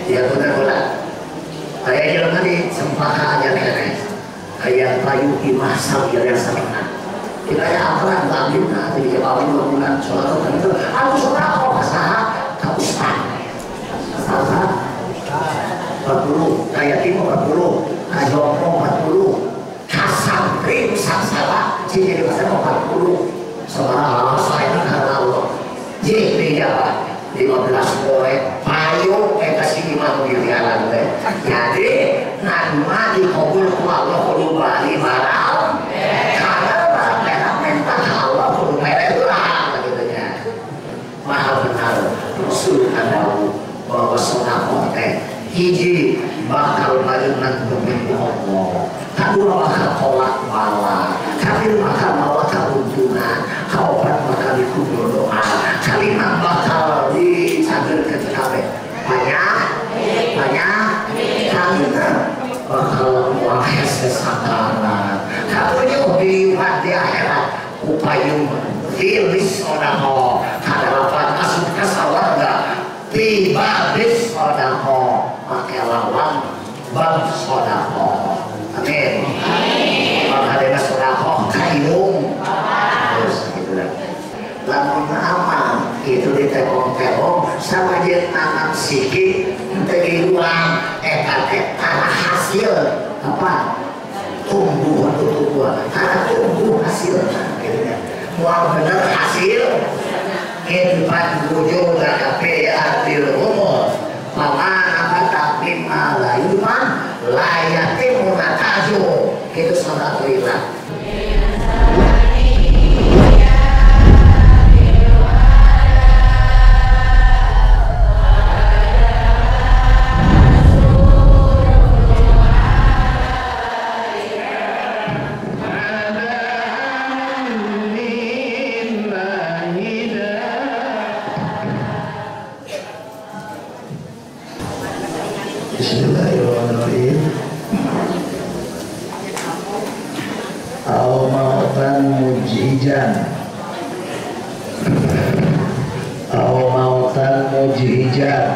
Ya benar-benar. Kayak jalan tadi sempaka aja nih. Kayak kayu imasal yang sama. Kita ya apa nggak kita jadi awal 2 bulan soal itu. Aku suka kok masalah kau ustad. Masalah 40 kayak timur 40 kajoko 40 kasantri saksara jadi bahasa 40 seorang saya kalau jadi ya 15 poin payung kasih 5 miliaran deh. Jadi nama dikabul ku Allah kudu bali marah karena mental Allah kudu merah gitu ya. Mahal benar Rasul tahu bahwa sedekah teh hiji bakal barengan dengan Allah, kedua bakal tolak bala, ketiga bakal bawa keuntungan, keempat bakal dikubur doa, kelima bakal dicagerkeun kabeh. Banyak, kelima bakal wahai sesakara, kamu di akhirat upayung rilis sodakoh, kadalapan kasut kasawarga tiba bis sodakoh, pakai lawan bab sodakoh. Amin. Maka dengan sodakoh kayung terus gitu lah. Lamun amal itu ditepong-tepong sama jeung nanam siki teu uang eta teh hasil apa tumbuh karena tumbuh hasilnya gitu ya. Mual bener hasil kehidupan bujur kape adil umur paman apa taklim alayuman layatim munatajo itu alhamdulillah. Bismillahirrahmanirrahim. Au-mautan mujhijan, au-mautan mujhijan.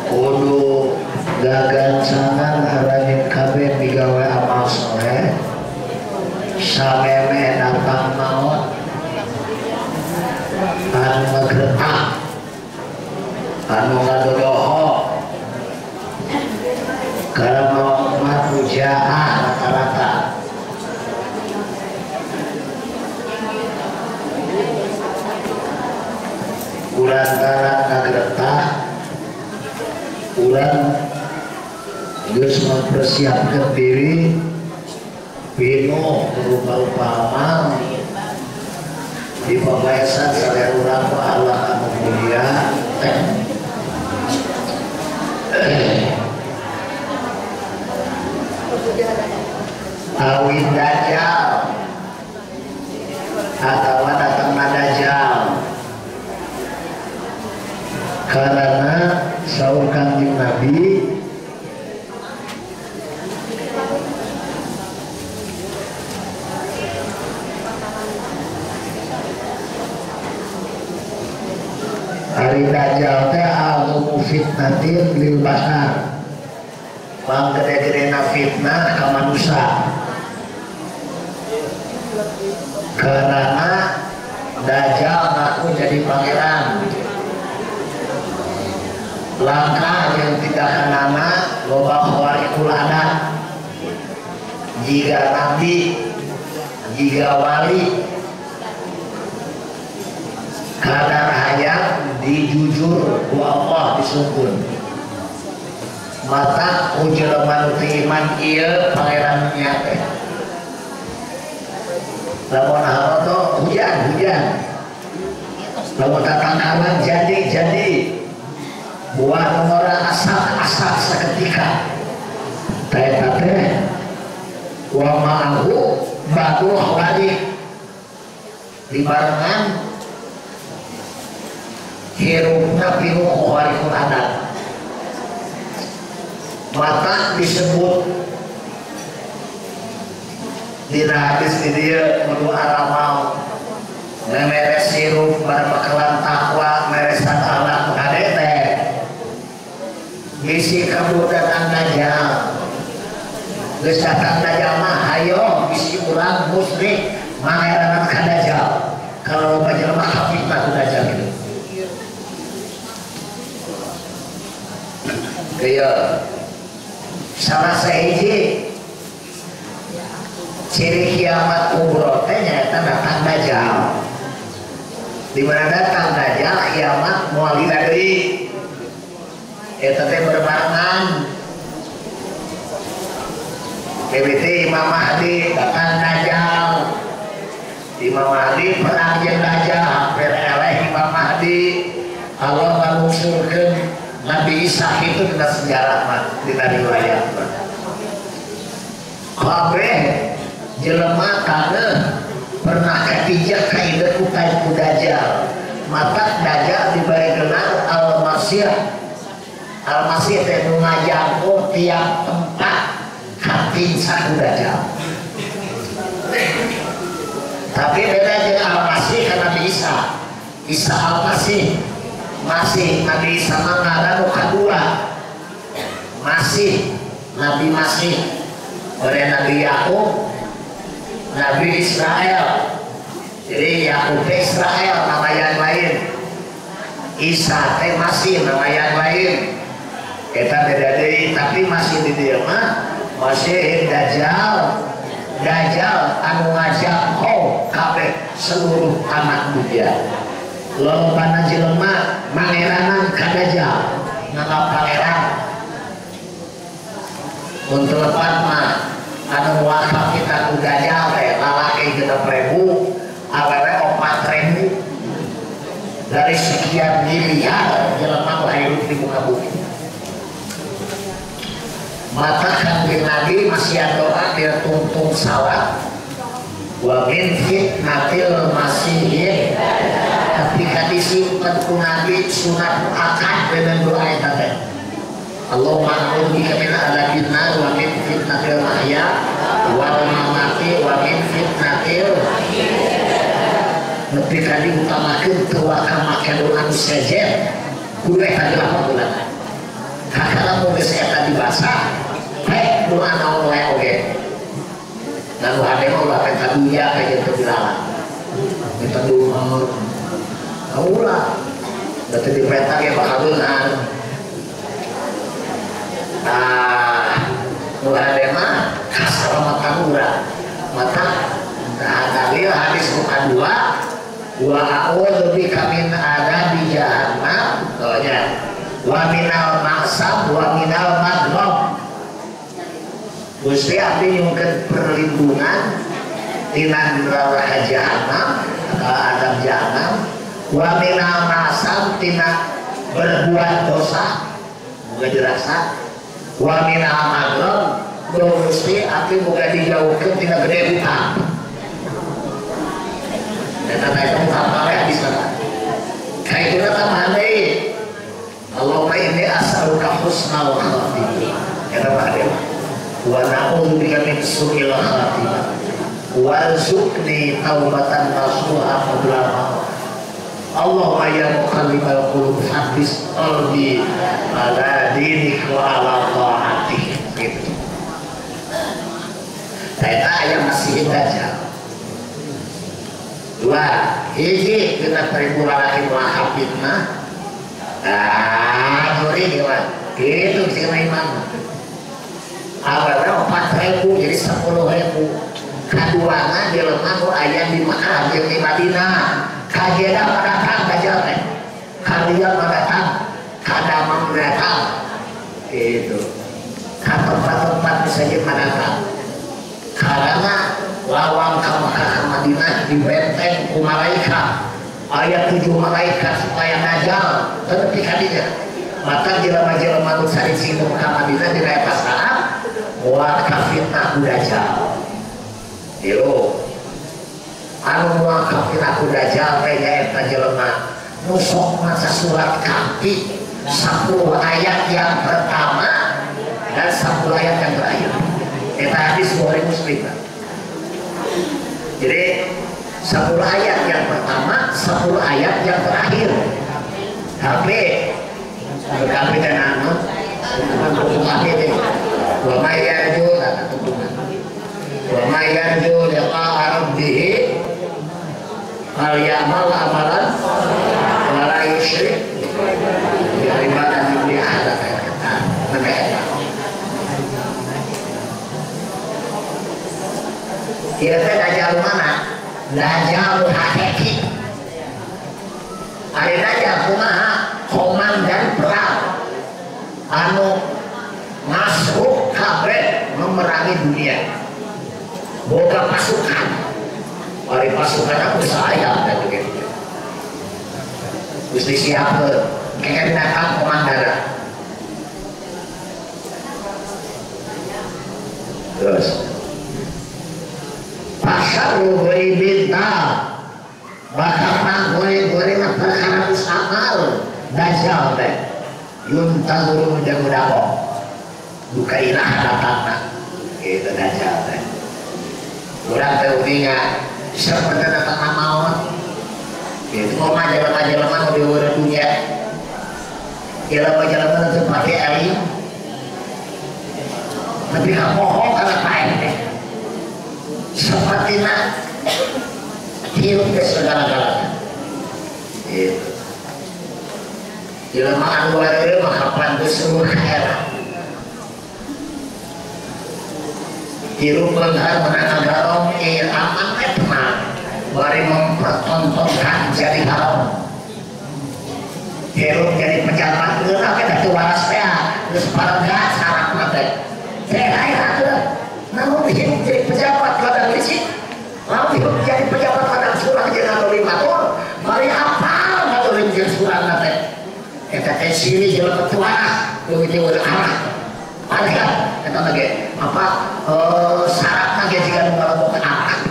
Kudu gagancangan haranin kabeh migawe amal soleh sameme datang maut anu ngegretak anu ngadodoho karena umat mujaah rata-rata ulantaran ngagretak ulang geus mempersiapkan diri pinu berupa amal di pembahasan saya urang Allah anu mulia awin dajjal atau datang dajjal karena saur kanjeng Nabi hari dajjal teh alumu fitnatin lil basar bang gede-gedena fitnah ka manusia karena dajjal ngaku jadi pangeran langkah yang tidak kenana loba khawarikul adat jika nabi jika wali kadar hayat dijujur ku Allah disungkun mata ujeleman iman ieu pangeran nya teh lamun haroto hujan lamun tatangkalan jadi buah nomora asap seketika teh wa ma'ahu batul khawarik dibarengan hirupna piru khawarikul adat maka disebut dina hadis di dia menu aramal memeres sirup berbekalan takwa meresan alat kadete bisi kebudakan dajjal geus datang dajjal mah hayo bisi urang musyrik mangeranan ka dajjal kalau bajelema hafifna ku dajjal gitu kaya salah sahiji ciri kiamat kubro teh nyaeta datang dajjal. Di mana datang dajjal kiamat moal dina deui. Eta teh berbarengan. Bibiti Imam Mahdi datang dajjal. Imam Mahdi perang jeung dajjal hampir eleh Imam Mahdi. Allah ngalungsurkeun Nabi Isa itu dina sejarah mah dina riwayat. Kabeh jelema kana pernah katijak kaida ku dajjal mata dajjal diberi gelar al-masih teh nu ngajangko tiap tempat hati saku dajjal tapi beda jeung al-masih ka Nabi Isa al-masih masih Nabi Isa mah ngaran nu kadua masih Nabi masih oleh Nabi Yakub Nabi Israel jadi Yakub Israel nama yang lain Isa teh masih nama yang lain kita beda deui tapi masih di dieu mah masih dajjal anu ngajangkau kabeh seluruh anak muda lolobana jelema mangeranan ka dajjal nganggap pangeran untuk lepat mah anu wakaf kita ku dajjal teh lalaki 6.000 awewe 4.000 dari sekian miliar jelema nu hirup di muka bumi mata kanjeng Nabi masih doa dia tungtung salat wa min fitnatil masih ketika disimpan ku Nabi sunat akad dengan doa eta teh Allahumma a'udzubika min adzabil nar wa min fitnatil mahya wal mamati wa min fitnatil nepi ka diutamakeun teu waka make doa nu sejen kudu eta 8 bulan kakana mun geus eta dibasa baik doa naon wae oge lalu hade mah ulah teh kadunya ka jeung teu dilarang eta doa ulah da teu dipeta ge bakal beunang mulai dema kasar mata murah mata dalil hadis bukan dua a'udzu bika min adzabi jahannam wa minal ma'sab wa minal madhab Gusti abdi nyungkeun perlindungan tina neraka jahannam adab jahannam wa minal ma'sab tina berbuat dosa moga dirasa wa min al-maghrib Gusti abdi boga dijauhkeun tina gede hutang eta teh hutang mah habis kana kaituna tambahan deui Allahumma inni as'aluka husnal khatimah eta mah deui wa na'udzubika min su'il khatimah warzuqni taubatan nasuha qabla maut Allahumma ya muqallibal qulub tsabbit qalbi ala dinik wa ala ta'atik gitu. Eta aya masih dajjal. Dua, hiji kita peribu lalaki muahab fitnah. Juri gimana? Gitu sih iman. Awalnya 4.000 jadi 10.000. Kaduana jelema nu aya di Makkah jeung di Madinah. Kajeda mendatang dajjal teh kalian mendatang kadamang mendatang itu ka tempat-tempat bisa jadi mendatang karena lawang ka Makkah ka Madinah dibenteng ku malaikat ayat 7 malaikat supaya dajjal tepi ka dinya maka jelema-jelema nu sari singgung ka Madinah di daerah saat wa kafitna ku dajjal yo anu wakafin aku dajjal teh nyaeta jelema nu sok maca surat Kahfi 10 ayat yang pertama dan 10 ayat yang terakhir eta hadis Bukhari Muslim jadi 10 ayat yang pertama, 10 ayat yang terakhir. HP berkali dan anu untuk HP deh. Wa may yarju wa may yarju liqa'a rabbih falyamal amalan wa la yusyrik bi ibadati ahad. Dia teh dajjal mana? Dajjal hakiki. Ari dajjal kumaha? Komandan perang anu masuk kabeh memerangi dunia. Boga pasukan. Ari pasukan aku saya dan begitu. Gusti siapa? Kengken datang komandan. Terus pasar gue minta bakal gue perkara sakal dajjal teh yunta guru jago buka ilah datang gitu dajjal teh urang teh udinya seperti datang maut gitu koma jelema di luar dunia jelema teh pakai eling tapi kapoho kana paen teh sepertinya hidup ke segala-galanya gitu. Jelema anu wae mah kapan geus seluruh era. Hirup beunghar menang garong aman teh tenang. Bari mempertontonkan jadi haram. Hirup jadi pejabat geura kita teu waras teh geus parengga syaratna teh. Teh aya teh. Namun hirup jadi pejabat ladang licik. Lalu hidup jadi pejabat ladang surah jeung anu limatur, bari hafal ngaturin jeung surahna teh. Eta teh siri jelema tua, leuwih teh urang arah. Padahal eta mah ge apa syaratna ge jiga nu ngalebokeun akad.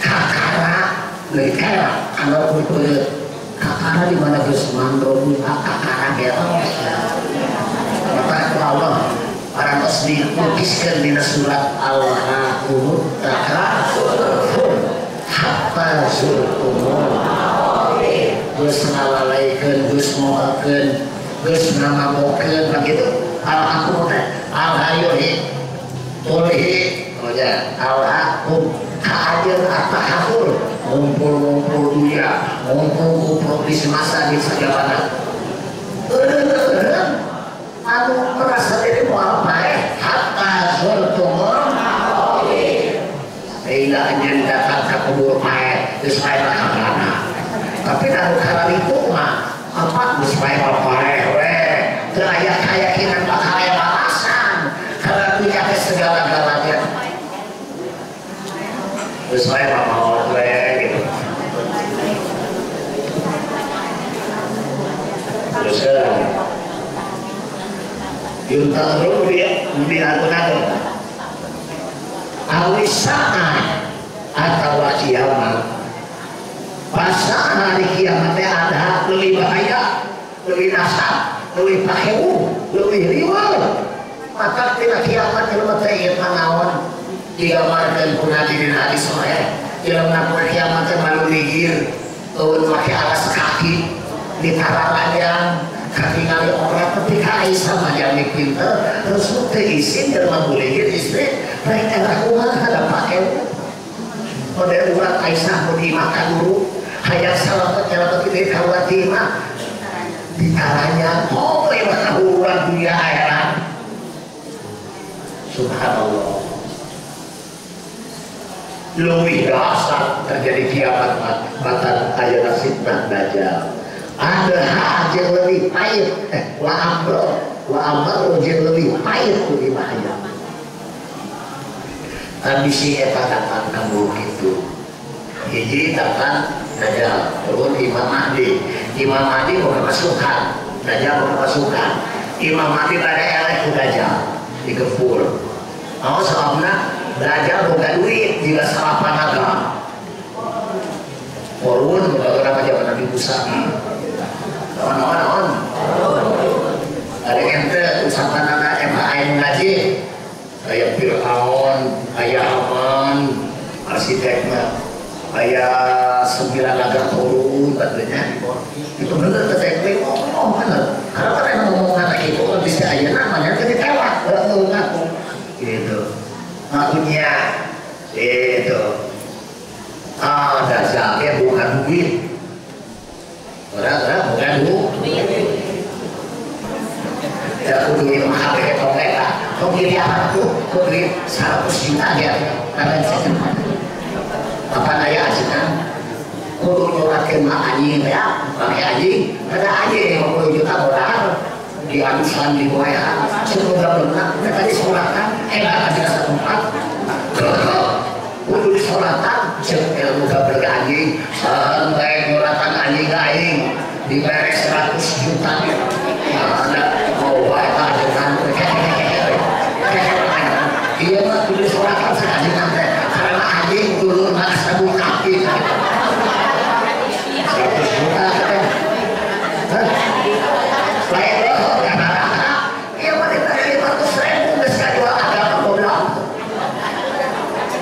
Kakara leuwih kaya anu beut kakara di mana geus mandro kakara beres. Maka Allah para tasbih lukiskeun dina surat Al-Haqq hatta zurtumul geus ngalalaikeun geus moalkeun geus ngamabokeun begitu Al-Haqq teh al-hayyuhi tulihi ya Al-Haqq hadir at-tahafur ngumpul dunia ngumpul di semasa di segala anu merasa diri mau apa hatta zurtumul sehingga anjeun datang ka kubur pae geus pae bakal tapi kalau kala itu mah apa geus pae pae we teu aya keyakinan bakal aya balasan karena punya segala-galanya geus pae pae we gitu terus yuntaru bi'agunakum awisa'ah atau kiamat pas hari kiamat ada lebih bahaya lebih nasab lebih pahewu lebih riwal maka tina kiamat ilmu teh naon digamarkeun kuna di hadis sahih ilmu pun kiamat malu ligir eueun make alas kaki ditaralayan katingali orang ketika Aisyah majami pinter terus teh isin jelema buligir istri rek era kumaha kada pake model urang Aisyah mun dimakan dulu hayang salamet nyalamet kitu kawati mah ditaranya oh lewat uruan dunia akhirat subhanallah leuwih dahsyat terjadi kiamat batan aya fitnah dajjal ada aja lebih pahit wa amro jeung lebih pahit lebih bahaya ambisi eta datang kamu gitu hiji datang dajjal turun Imam Mahdi boga pasukan dajjal boga pasukan Imam Mahdi bade eleh ku dajjal digempur mau sababna dajjal boga duit jiga salapanaga korun boga urang aja Nabi Musa on ada ente usapan anak MHI ngaji kayak Fir'aun, kayak Haman, arsiteknya kayak 9 agak turun katanya itu bener keteknya bener karena kan yang ngomong anak itu kan bisa aja namanya jadi tewak ngaku gitu ngakunya itu dasarnya bukan duit orang bukan duit ya aku duit mahal kayak tongek lah kau kiri apa tuh kau duit 100 juta ya karena saya apa naya asinan kudu nyuratin mak anjing ya pakai anjing ada anjing 50 juta dolar di anusan di buaya semoga benar tadi sholatkan enak aja satu tempat kudu disolatan semoga berga anjing sampai nyuratan anjing aing di beres 100 juta ada mau baik dengan iya mah kudu disolatan sekali nanti karena anjing dulu nak sabun kaki 100 juta kan baik loh karena iya mah dari 500.000 bisa jual agama goblok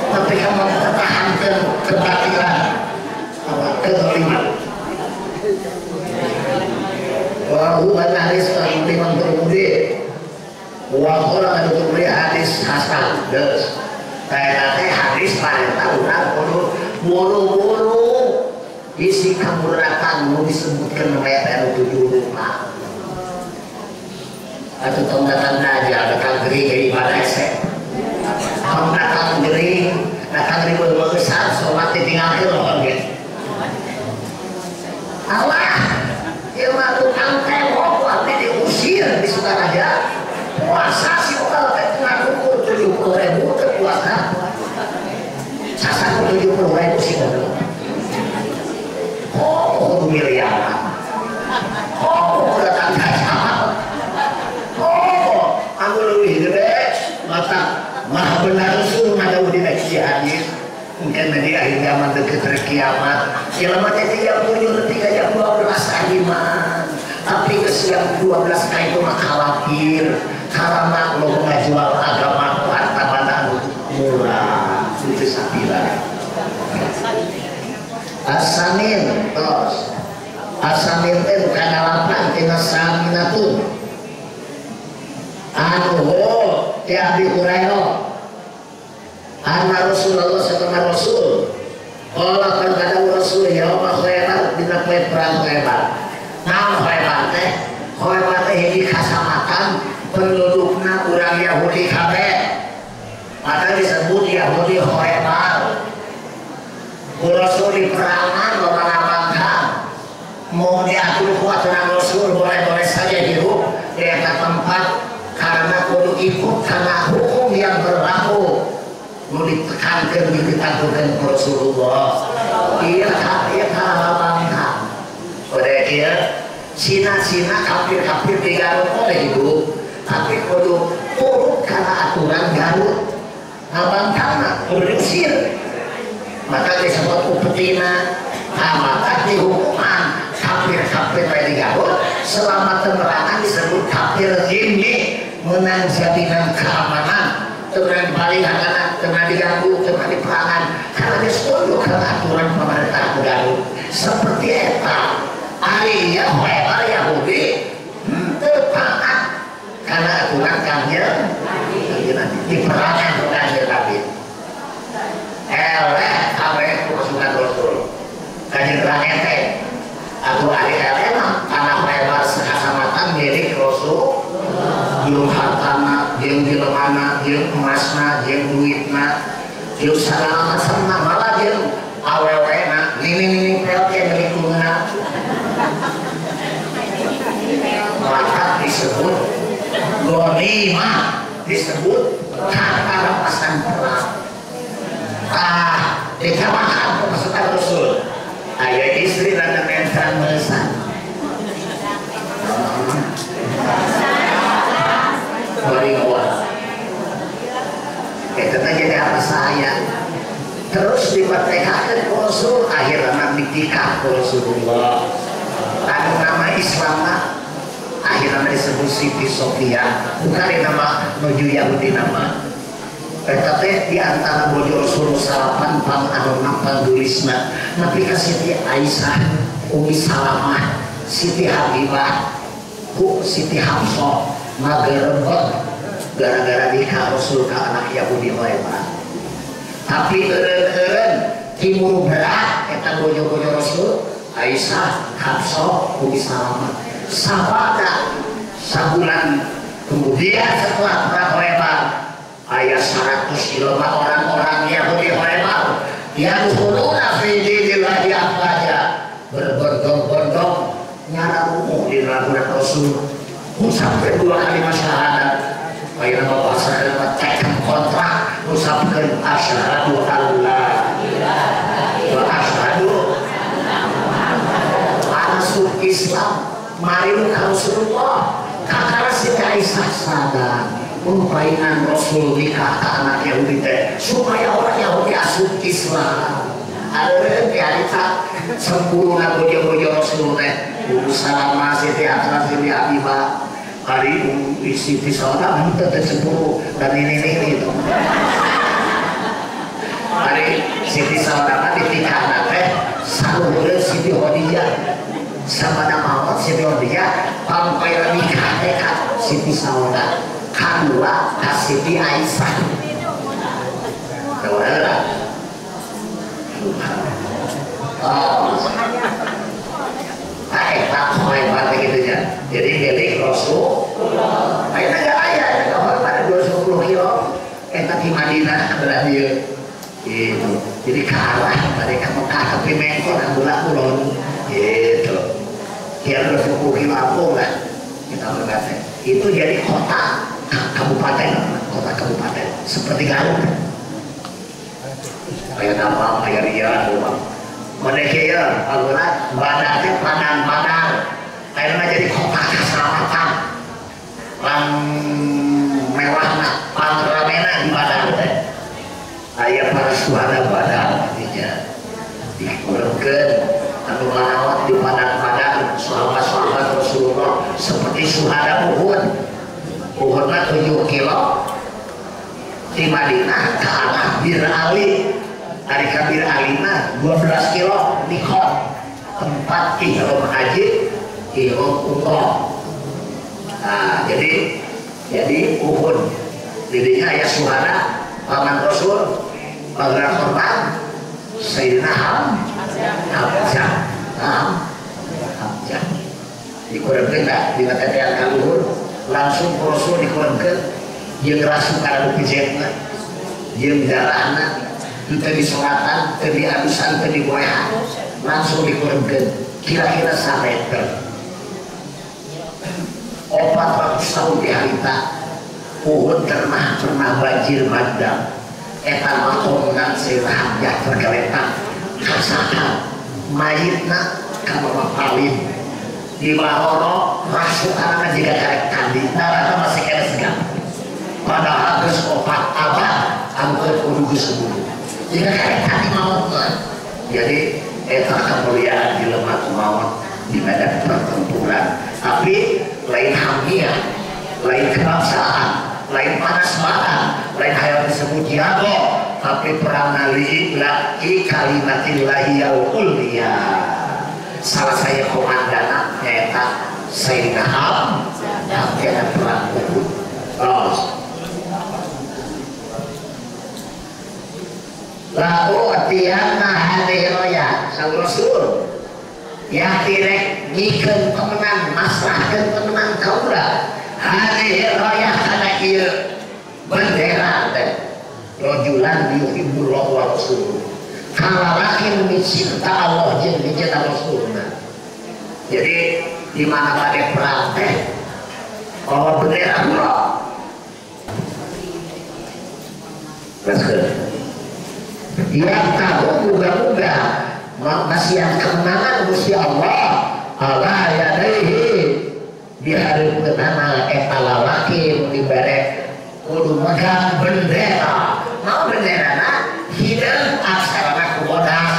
tapi kamu mempertahankan kebatilan kezaliman wa huwa hadis liman bermudi wa qala bermudi hadis hasan des kayak hadis paling tahunan buru-buru isi kemuratan mau disebutkan namanya PL7 atau tongkatan aja datang gering dari ibadah esek datang gering berbesar sholat ditinggalkan loh gitu Allah dia mah tukang tewok waktu diusir di Sukaraja puasa sih kalau tengah ukur 70.000 terpuasa sasar 70.000 sih oh miliaran oh datang sama oh aku lebih gede mata maha benar usul ada di next hadis mungkin di akhir zaman dekat kiamat kiamatnya 30 ketika jam 12 aliman tapi kesiang 12 kali itu mah khawatir karena lo mengajual agama harta benda murah itu sapira asamin terus asamin itu karena lapan tina saminatun ya Abi Hurairah anna Rasulullah sallallahu Rasul Allah kan kata Rasul ya Allah Khaybar dina perang Khaybar nah Khaybar teh hiji kasamatan pendudukna urang Yahudi kabeh maka disebut Yahudi Khaybar Rasul di perangan lomba-lombakan mau diatur kuaturan Rasul boleh-boleh saja hidup di tempat karena kudu ikut karena hukum yang berlaku mau ditekankan ditekankan Rasulullah iya kalau bangga udah dia Cina kafir di Garut boleh hidup tapi kudu turut karena aturan Garut abang karena kudu diusir maka disebut upetina maka dihukuman kafir di Garut selama temerangan disebut kafir ini menang jaminan keamanan teman paling anak teman diganggu teman diperangan karena dia setuju ke aturan pemerintah Garut seperti eta Aliyah Khaybar Yahudi tertaat karena aturan kanjeng di perangan kanjeng Nabi kabeh pasukan Rasul kanjeng Nabi aku ari mah tanah Khaybar sekacamatan milik Rasul jeung hartana jeung jelemana jeung emasna jeung duitna jeung sagala macamna malah jeung awewena nini pel teh milikna maka disebut ghanimah disebut harta rampasan perang dikamakan pasukan Rasul ayah istri dan mentan mesan itu jadi apa saya terus diperdekakan Rasul akhirnya ditikah Rasulullah lalu nama Islamnya akhirnya disebut Siti Sofia bukan nama menuju Yahudi nama Eta teh di antara bojo Rasul salapan pang anu pandulisna nepi ka Siti Aisyah, Umi Salamah, Siti Habibah, ku Siti Hafsah magerebeg gara-gara nikah Rasul ka anak Yahudi Hoeba. Tapi eureun timur berat eta bojo-bojo Rasul Aisyah, Hafsah, Umi Salamah. Sabada sabulan kemudian setelah perang Hoeba ayat 100 kilo orang-orang Yahudi Hoeba yang kuluna fi dinillahi afwaja berbondong-bondong nyara umum di laburan Rasul sampai 2 kalimat syahadat ayeuna bapak sadaya tekan kontrak usapkeun asyhadu alla wa asyhadu anna Islam mari ka Rasulullah kakara Siti Aisyah sadar painan Rasul nikah ke anak Yahudi teh supaya orang Yahudi asup Islam. Ada realita 10 bojo-bojo Rasul teh Ummu Salamah, Siti Hafsah, Siti Habibah, hari Siti Salamah teh 10 dan ini itu. Hari Siti Salamah ditikahna teh salureun Siti Khadijah sama nama Siti Khadijah pampai nikah teh ka Siti Salamah. Kedua Siti Aisyah. Tahu lah. Tak hebat begitu ya. Jadi milik Rasul. Ayo negara ayah, negara pada 210 kilo. Di Madinah adalah dia. Itu. Jadi kalah mereka Mekah tapi Mekah dan Bulak-Bulon. Itu. Dia 210 kilo apa lah. Kita berkata. Itu jadi kota. Kota kabupaten seperti Garut kayak nama kayak Ria mereka ya aluran badannya padang akhirnya jadi kota keselamatan lang mewahna ramena di badan teh ayah para suhada badan artinya dikurangkan anu lawat di padang-padang sahabat-sahabat Rasulullah seperti suhada Uhud Uhudna 7 kilo di Madinah ke arah Bir Ali dari Bir Alina 12 kilo Nikon tempat ihram haji ihram umroh. Nah jadi Uhud dirinya ya suhada paman Rasul pageran korban Sayyidina Hamzah dikurangkan tak di tetean kaluhur langsung Rasul dikurangkan yang rasul karena pijetna yang darahna itu disolatan, itu diadusan, itu digoyah langsung dikurangkan kira-kira 1 meter 400 tahun di harita Uhud pernah banjir bandang eta makonan sirahnya tergeletak kasakan mayitna kamar paling di Lahoro rasukanana jika karek kandi darahna masih kena segan padahal geus 4 abad angker kudu geus sebulu jika karek kandi maut jadi eta kemuliaan di lemah maut di medan pertempuran tapi lain hamiyah lain kebangsaan lain panas badan lain hayal disebut jago tapi perang laki kalimatillahi al-ulya salah saya komandan nyata Sayyidina Hamzah yang perang Uhud. Lalu tiana hadhihi raya sang Rasul yang direk ngikeun pemenang masrahkeun pemenang kaula hadhihi raya kana ieu bendera teh rajulan yuhibbullah wa rasuluh kalalakin cinta Allah jeung cinta Rasulna. Jadi di mana pada perang teh bawa bendera Allah. Yang tahu moga-moga nasihat kemenangan Gusti Allah Allah yadaihi dihareupeunana eta lalaki dibere kudu megang bendera. Mau benderana hideung aksarana kubodas.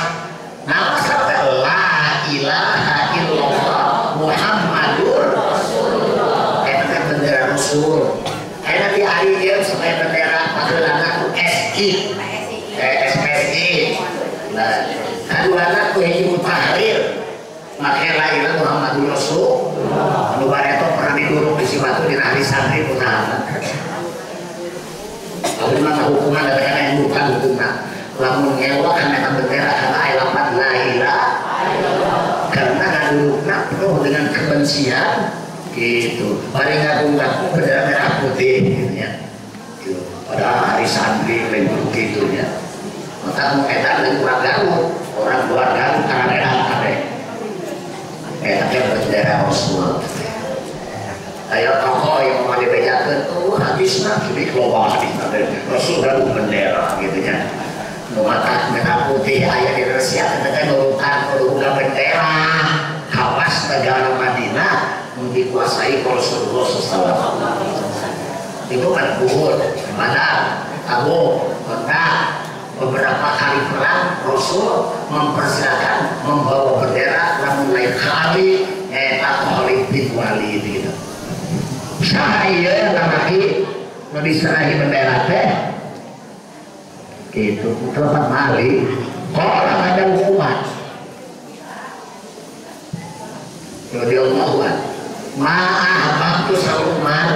Nama sabda la ilaha illallah Muhammadur Rasulullah. Eta bendera Rasul. Eta di ari ieu sampai bendera pageulana ku SPSI nah kedua anak ku hiji mutahrir make laila Muhammadul Rasul anu bareto pernah diguru di Cibatu di hari santri punahan lalu mah hukuman ada yang bukan hukumna lamun ngewa kana bendera kana aya lapan laila karena ngadulukna penuh dengan kebencian gitu bari ngagung-ngagung bendera merah putih gitu ya gitu. Pada hari santri lembut gitu ya maka mau edan dan kurang Garut orang luar Garut karena edan kabeh edan bendera Rasul ayo tokoh yang mau dibejakan hadisnya jadi kelompok hadisnya Rasul Garut bendera gitu ya mata merah putih ayat di Rusia ketika nurutan bendera kawas negara Madinah dikuasai Rasulullah SAW itu kan buhur Badar, Tabuk, Kota beberapa kali perang Rasul mempersilakan membawa bendera namun lain kali Khalid Walid gitu sahaya lagi mau diserahi bendera teh gitu tepat mali kok orang ada hukuman jadi Allah maaf waktu Salman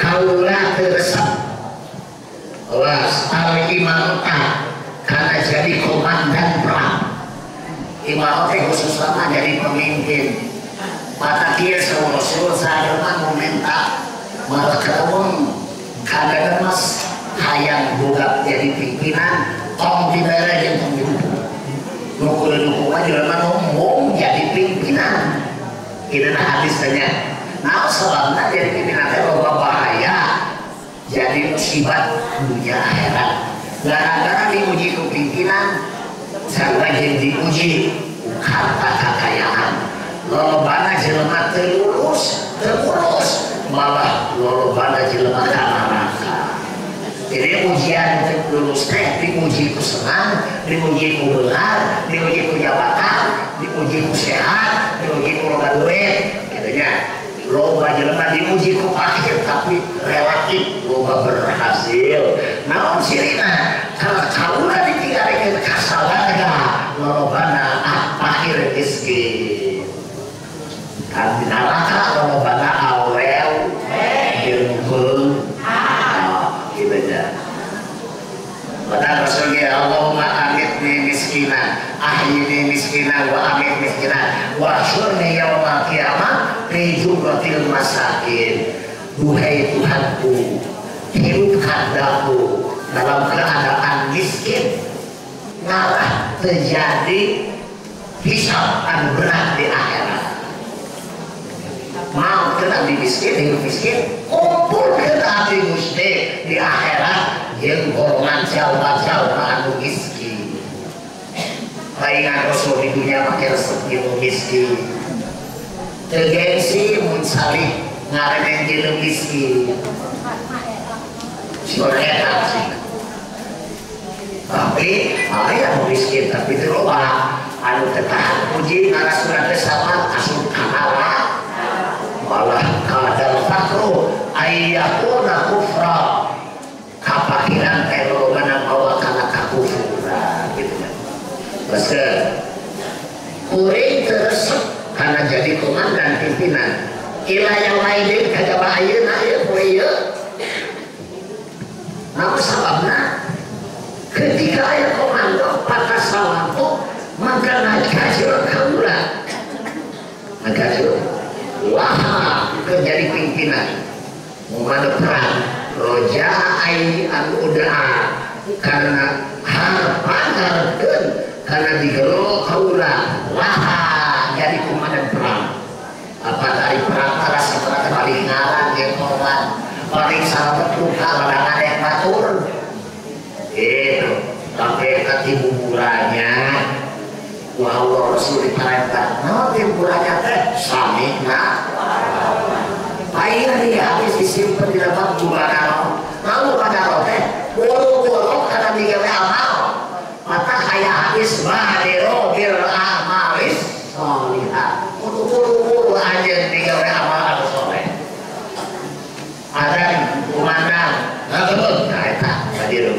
kaulah teresap was al-imamah karena jadi komandan perang imamah khusus sama jadi pemimpin mata kia sama Rasul saya mau minta malah ketemu kadang mas hayang buka jadi pimpinan tong dibere yang tong didukung dukung aja ngomong jadi pimpinan ini hadisnya nah sebabnya jadi pimpinan itu bahaya jadi musibah dunia akhirat gara-gara diuji kepimpinan sampai jadi diuji harta kekayaan lolobana jelema terurus malah lolobana jelema neraka jadi ujian lulus teh diuji ku senang diuji ku benar diuji ku jabatan diuji ku sehat diuji ku loba duit gitunya loba jelema diuji ku akhir tapi relatif loba berhasil naon sirina kalau kaula ditinggalkeun ka salaga lolobana akhir rezeki kan di neraka lolobana awel ilmu gitu aja pada Rasulnya Allahumma amitni miskinan ahyini miskinan wa amit miskinan wa syurni yawmal qiyamah fi jumlatil masakin duhai Tuhanku hidupkan aku dalam keadaan miskin ngalah terjadi hisab anu berat di akhirat mau kena di miskin hidup miskin kumpul kena di Gusti di akhirat yang golongan jauh-jauh anu miskin palingan Rasul di dunia pakai resep ilmu miskin tergengsi muncalik ngaremen ilmu miskin soalnya sih tapi ayah miskin tapi terubah anu ketahan puji ngaras surat sama asup kanala malah kadal fakru ayyakuna kufra kapakiran terobana bawa kana kakufura gitu kan pasal kuring teresep karena jadi komandan pimpinan ila yang lain kagak ayeuna aya poe ieu namun sababna ketika aya komando patah salampu maka ngajur kaula ngajur wah terjadi pimpinan komando perang roja ai an udaa karena harpanarkeun karena digelo kaula wah jadi komandan perang apa dari perang para setelah paling ngaran yang korban paling sahabat luka ladangan yang batur itu sampai ke timburannya wah Rasul diperintah nah timburannya teh samikna akhirnya dia habis disimpan di dalam bulan lalu pada teh buru-buru karena digawe amal maka kayak habis badero bil amalis solihah buru-buru aja digawe amal anu soleh ada kumandang nah eta badero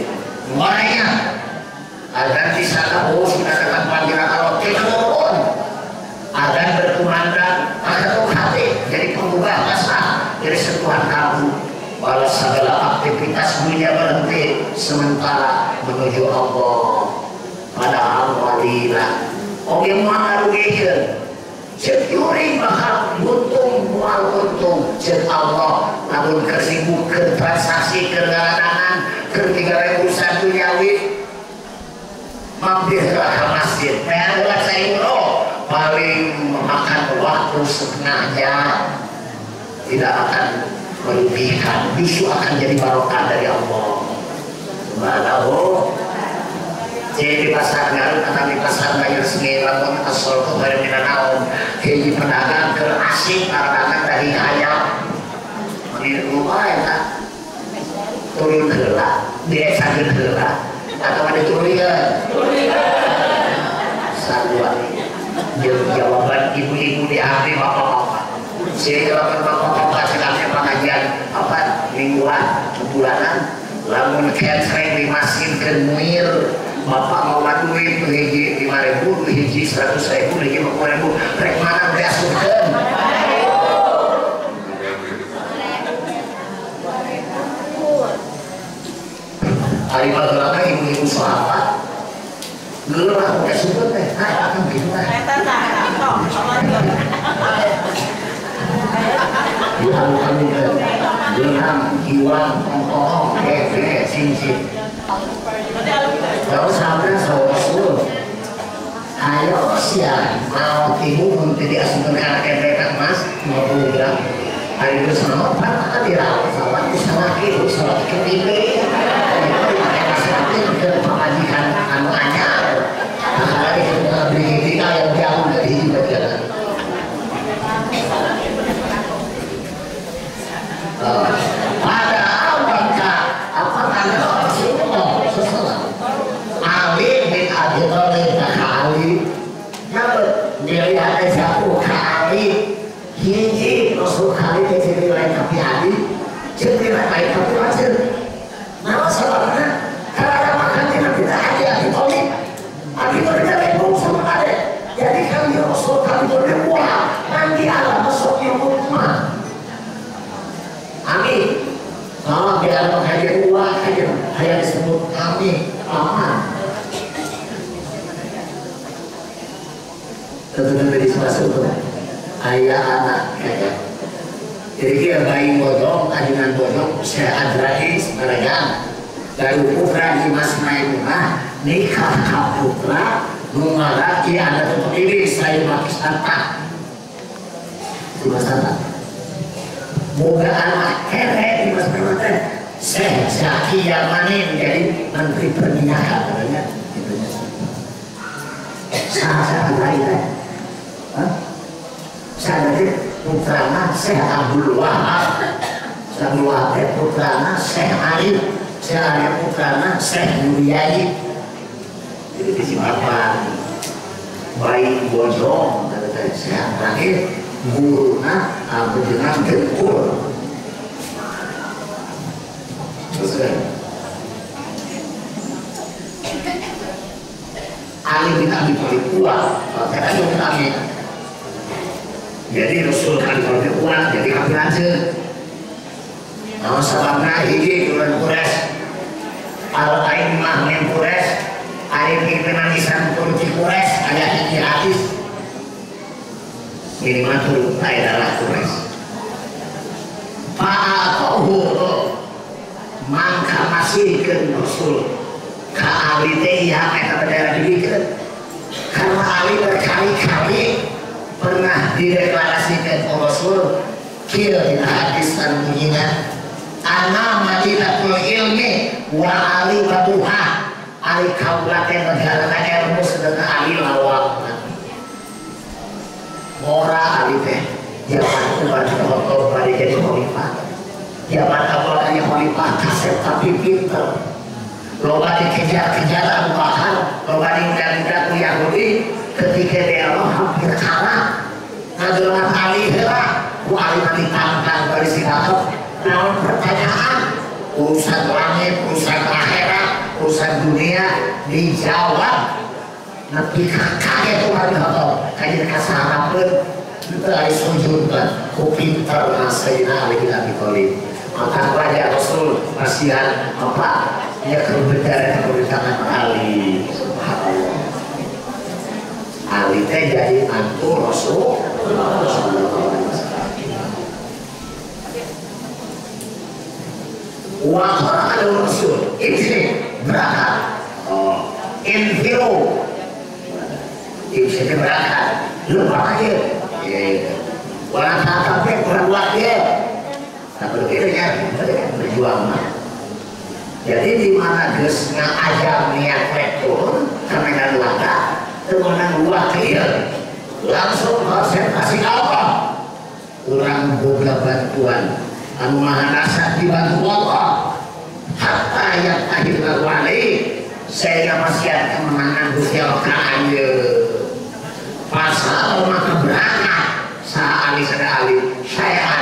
mulainya agar di sana sudah dekat panggilan Allah kita turun agar berkumandang agar hati jadi pengubah rasa dari sentuhan kamu walau segala aktivitas dunia berhenti sementara menuju Allah padahal walilah yang mengarugikan Curi bakal untung mual untung cek Allah namun kesibuk ke transaksi kegalangan ketika urusan duniawi mampirlah ke masjid adalah saya paling memakan waktu setengah jam tidak akan merugikan justru akan jadi barokah dari Allah subhanahu. Jadi di pasar Garut atau di pasar Banyu Resmi lakukan asal kemarin minanaum jadi pedagang ke asing pedagang dari kaya di rumah ya tak turun gelap dia sakit gelap atau ada turunan saluan jawaban ibu-ibu di hari bapak-bapak saya jawaban bapak-bapak sedangnya pengajian apa mingguan bulanan lamun sering dimasin ke muir bapak mau duit tuh hiji 5.000 tuh hiji 100.000 hiji 50.000 rek mana diasupkeun hari bagelana ibu-ibu sahabat geuleuh lah udah sebut teh akan gitu teh kami dirham iwan ongkong keke sing kalau sampai Rasul ayo siap mau timu untuk diasumkan anak mereka mas mau pulang hari bersama apa dirawat sama usaha kilo salat kepilih ke pemajikan anu anyar karena itu beli kita yang jauh dari ibadah pada awalnya apa tanda Rasulullah Ali bin Abi Thalib kali nyabut dilihat jauh kali hiji Rasul kali jadi lain tapi Ali jadi lain tapi macam nama sebabnya karena makan kita tidak ada Abi Thalib Abi Thalib lebih sama ada jadi kami Rasul kami berbuah nanti Allah masuk yang rumah Amin. Kalau biar menghadiah uang saja, saya disebut kami aman. Tentu dari sesuatu ayah anak kaya. Jadi dia bayi bodong, ajunan bodong, saya adrahi sebarangan. Dari putra di Mas Maimunah nikah kau putra, mengalaki anak untuk ini saya makis apa? Di masa moga anak kere di Mas Maimunah Syekh Zaki Yamani menjadi menteri perminyakan katanya saya lain saya dari putrana Syekh Abdul Wahab Abdul Wahab putrana Syekh Arif Syekh Arif putrana Syekh Nuriyai jadi disipapan bayi bojong kata saya terakhir guruna dengan dengkul Ali bin Abi Thalib kuat katanya bin Abi jadi Rasul Ali bin Abi kuat jadi kafir aja nama sababna hiji bulan Quraisy al-aimah min Quraisy ari pimpinan Islam Turki Quraisy aya hiji hadis minimatul adalah Quraisy fa'atahu maka masih ke Rasul ka Ali teh ya eta daerah dibikeun karena Ali berkali-kali pernah dideklarasikan oleh Rasul kieu dina hadis anu bunyina ana madinatul ilmi wa Ali babuha Ali kaula teh negara ilmu sedangkan Ali lawak ora Ali teh zaman Umar bin Khattab pada jadi khalifah zaman awalnya khalifah kasep tapi pinter loba dikejar-kejar Abu Bakar loba diundang-undang ku Yahudi ketika dia Allah hampir kalah ngagelan Ali heula ku Ali ditantang dari si Bakar namun pertanyaan urusan langit urusan akhirat urusan dunia dijawab nanti kaget orang atau kayak kasarapan dari sujudkan ku pintar nasayna Ali bin Abi Thalib maka Raja Rasul kasihan apa ya kebenaran kebenaran Ali subhanallah Ali teh jadi mantu Rasul wa ada Rasul ini berangkat infiro bisa berangkat lupa aja orang kakak kurang kuat dia tak begitu ya berjuang jadi di mana geus ngajak niat rektor karena kan laka temenan luak dia langsung konsentrasi apa orang boga bantuan anu maha dasar dibantu Allah hatta yang akhirnya wali saya masih ada kemenangan Gusti Allah pasal maka berangkat Ali saya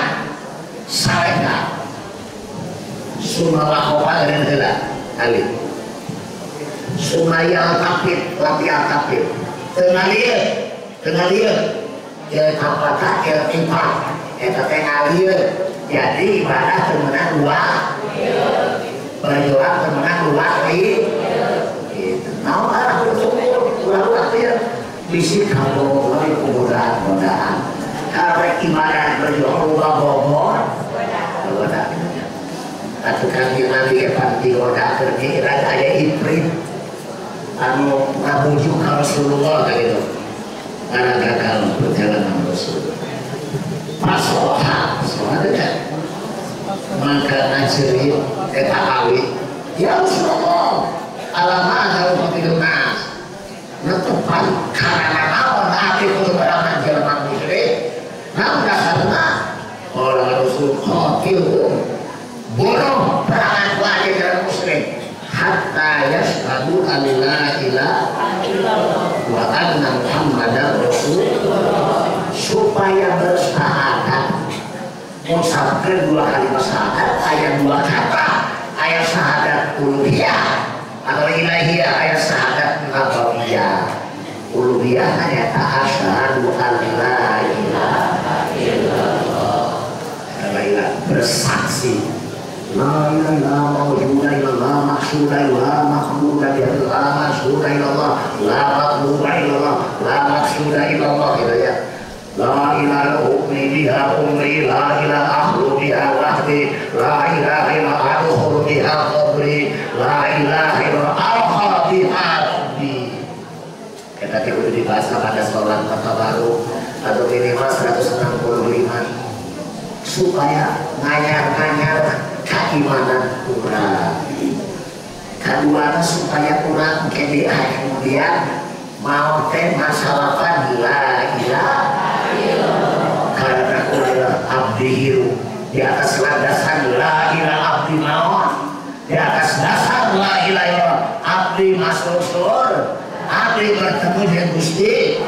salehna sumawa kawal dan heula Ali sumaya tapit latihan tapit tengah lieu ya kapata ya impak eta teh ngalieu jadi ibadah temenan dua berjuang temenan dua gitu naon arah bersyukur ulah teh bisi kalau lagi kemudahan karena ibadah berjuang bobor atau kami nanti panti roda kerja ada ifrit anu ngabujuk Rasulullah gitu karena gagal perjalanan Rasul pasoha ada maka ngajarin eta awi ya Rasulullah alamat harus menghidup netepan karena awal hati untuk berangan jalan musyrik namun dasarnya orang Rasul khotilhum bunuh perangan wajib jalan musyrik hatta yashhadu an la ilaha illallah wa anna muhammadar rasulullah supaya bersyahadat mengucapkan dua kalimat syahadat ayat dua kata ayat syahadat uluhiyah atau ilahiyah ayat syahadat nabawiyah uluhiyah hanya asyhadu an la ilaha illallah bersaksi la ilaha illallah maksudna la makhluda illallah maksudna illallah la makhluda illallah la maksudna illallah gitu ya la ilaha hukmi biha umri la ilaha ahlu biha wahdi la ilaha illa adhur biha qabri la ilaha illa alha biha rabbi kita udah dibahas pada sholat kata baru atau minimal 165 supaya nganyar-nganyar keimanan kurang kedua supaya kurang kemudian mau teh masalah la ilaha karena udah abdi hirup di atas landasan la ilaha abdi mawon di atas dasar la ilaha abdi masuk surga abdi bertemu dengan Gusti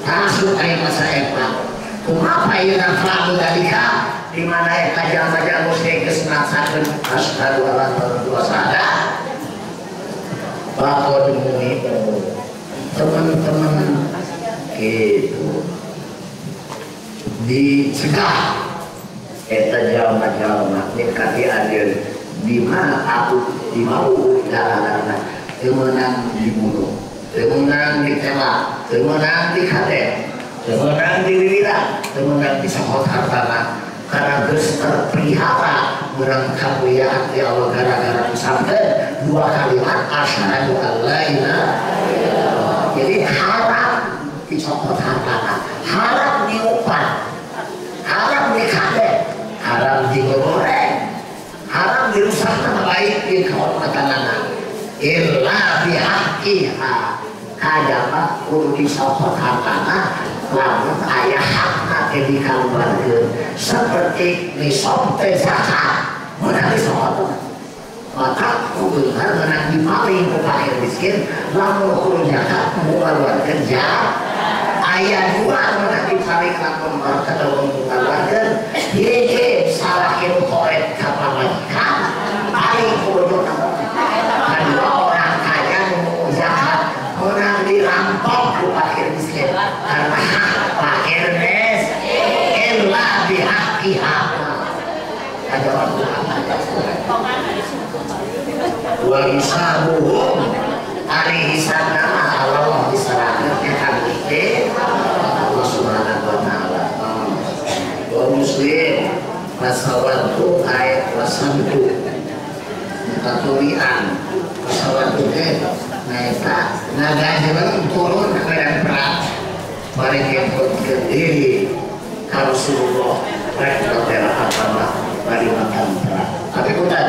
masuk air masa epak kumapa yang fa'u dalika di mana eka musik kesenatsakeun asyhadu an la ilaha bakal demi teman-teman gitu dicegah eta jalma-jalma nikati adir di mana aku dimau jalanan temenang dibunuh temenang ditembak temenang dikate temenang dililit temenang disokot hartana karena geus terpelihara urang kamuliaan ya Allah gara-gara sampai dua kalimat asyhadu an la ilaha illallah jadi haram disokot hartana haram diupan haram dikate haram digoreng haram dirusak nama baik di kehormatanana illa bihaqqiha kajaba kudu disokot hartana lamun ayah hakna teh dikaluarkeun seperti disompe zakat mun disokot maka kudu hareunan dipaling ku fakir miskin lamun kudu zakat mengeluarkeun zakat ayat 2 mun dipaling lamun mengeluarkeun hiji salah kieu korek ka pamajikan paling ku agama wa hisabuhum ari hisabna Allah diserahkeun ka Allah Subhanahu wa taala. Wa muslim wasawatu ayat wasantu katulian wasawatu naeta ngagajeun turun ke medan perang mari ngepotkeun diri ka Rasulullah rek bela agama mari makan perang. Tapi bukan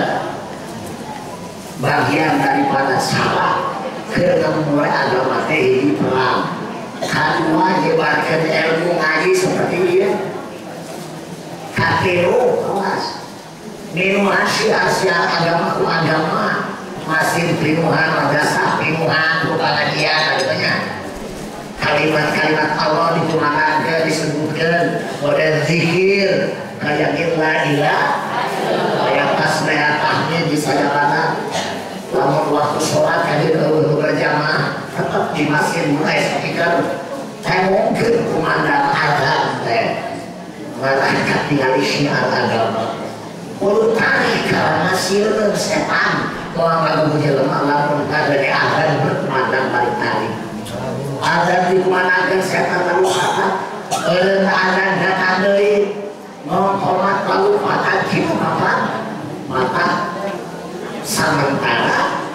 bagian daripada salah kerana mulai agama teh di perang. Kedua nyebarkan ilmu ngaji seperti dia. Katilu awas minu asia agama ku agama masih pinuhan madrasah pinuhan ku pengajian katanya kalimat-kalimat Allah digunakan disebutkan model zikir kayak la ilaha kayak tasbih tahmid di sajabana lamun waktu sholat hadir berjamaah tetap di masjid mulai speaker saya mungkin kumandang azan teh malaikat tinggal syiar agama ulu tarik karena sieun setan mau ngaku jelema lamun kadene azan berkumandang balik tarik azan dikumandangkeun setan lalu kata eureun azan datang deui menghormat lalu mata kitu mata sementara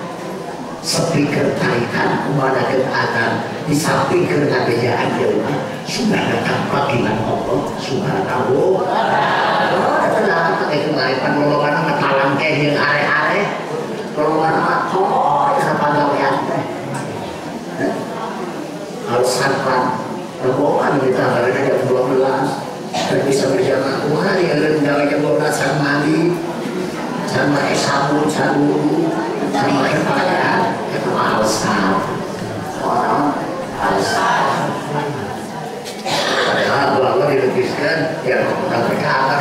speaker tarikan kumandangkeun azan di samping kerajaan Jawa sudah datang panggilan Allah Subhanahu wa taala. Tenang pakai kemaripan lolokan matalang teh jeung are-are. Lolokan mah oh sapagawean teh. Alasan pan rombongan kita karena jam 12 dan bisa berjamaah kumaha di eureun gawe jam 12 san mandi. San make sabun, san wudu, san make pakaian, eta mah alasan. Orang alasan padahal bahwa dilukiskan yang mereka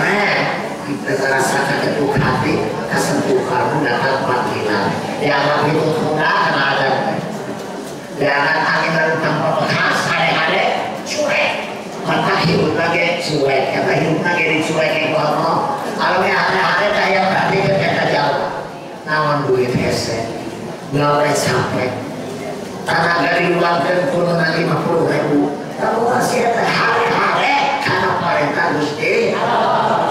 kita merasakan ketuk hati kesentuhan datang panggilan yang begitu mudah karena ada jangan angin lalu tanpa bekas ada cuek maka hidup lagi cuek kata hidup lagi dicuek yang kono kalau ada kayak berarti kita jauh namun duit hese gawe sampai tenaga diluangkan kununan 50.000 kamu masih ada hari-hari karena perintah Gusti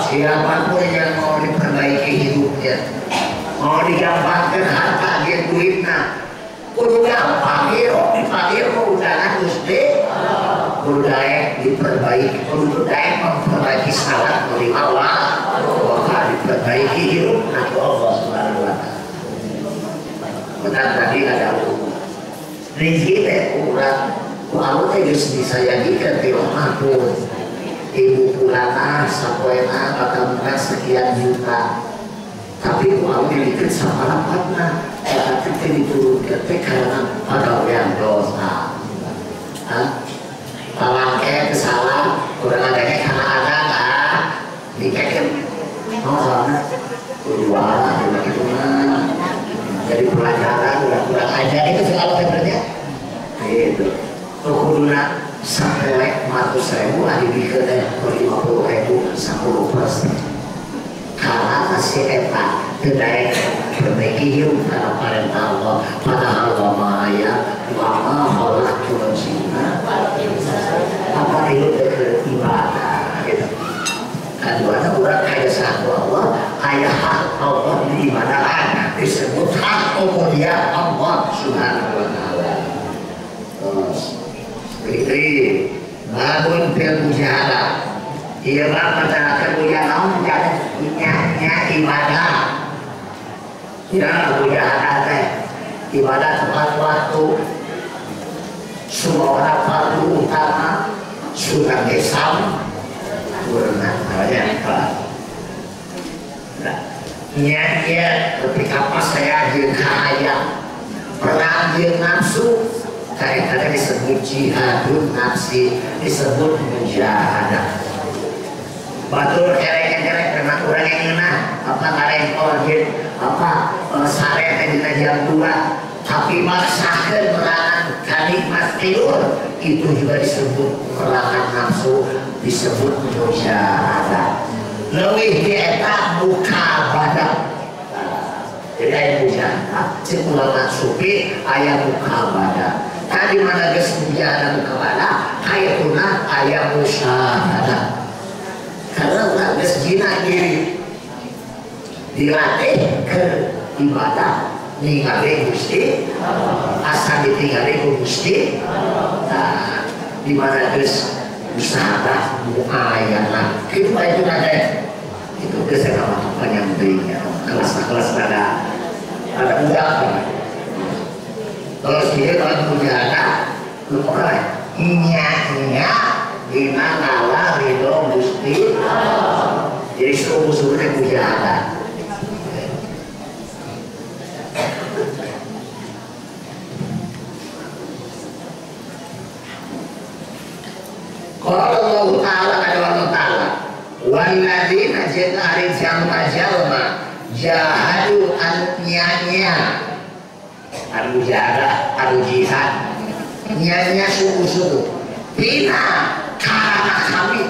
siapapun yang mau diperbaiki hidupnya mau digampangkan harta dia duitnya kudu gampang yuk dipanggil keundangan Gusti kudu daek diperbaiki kudu daek memperbaiki salat dari Allah maka diperbaiki hidup nanti Allah Subhanahu wa taala. Benar tadi ada rezeki teh kurang, aku teh geus disayangikan ti omah pun. Ibu pulana sapoena bakamna sekian juta. Tapi ku aku dilikeun saparapatna, eta teh diturunkeun teh karena pagawean dosa. Hah? Palangke teh salah, urang adanya kana ada dikekeun. Masalahna kuduana kitu mah. Jadi pelajaran kurang ajar itu selalu sebenarnya itu kuduna sampai 100.000 ada di kedai 50.000 10% karena masih eta kedai perbaiki hidup karena perintah Allah padahal Allah ya wama Allah turun sini apa hidup ke ibadah gitu keduanya kurang kaya satu Allah kaya hak Allah di ibadahan disebut hak kemuliaan Allah Subhanahu wa taala. Seperti bangun fil mujahadah. Ia pada kemuliaan menjadinya ibadah. Ya mujahadah teh ibadah tepat waktu. Semua orang fardu utama sudah Islam. Nya ketika pas saya jeung kahayang perang jeung nafsu kadang-kadang disebut jihadun nafsi disebut mujahadah batur kerek-kerek karena orang yang ngeunah apa ngarempor jeung apa sare teh dina jam 2 tapi maksakeun merangan kanikmat tidur itu juga disebut merangan nafsu disebut mujahadah leuwih di eta buka cek ulama sufi aya mukabada. Tadi mana geus mujahada mukabada, hayatuna aya musyahada. Karena ulah geus jina diri dilatih ke ibadah ningali Gusti asa ditinggali ku Gusti. Nah, di mana geus usaha muayana kitu itu ada itu geus sama panjang deui kelas-kelas ada budak. Terus dia kalau mujahada lupa nya dina ngala ridho Gusti. Jadi suruh-suruhnya mujahada. Kalau Allah Ta'ala ada Allah Ta'ala walladzina jahari jalma jahadu an-nyanya anu jahadah anu jihad nyanya suku-suku bina karena kami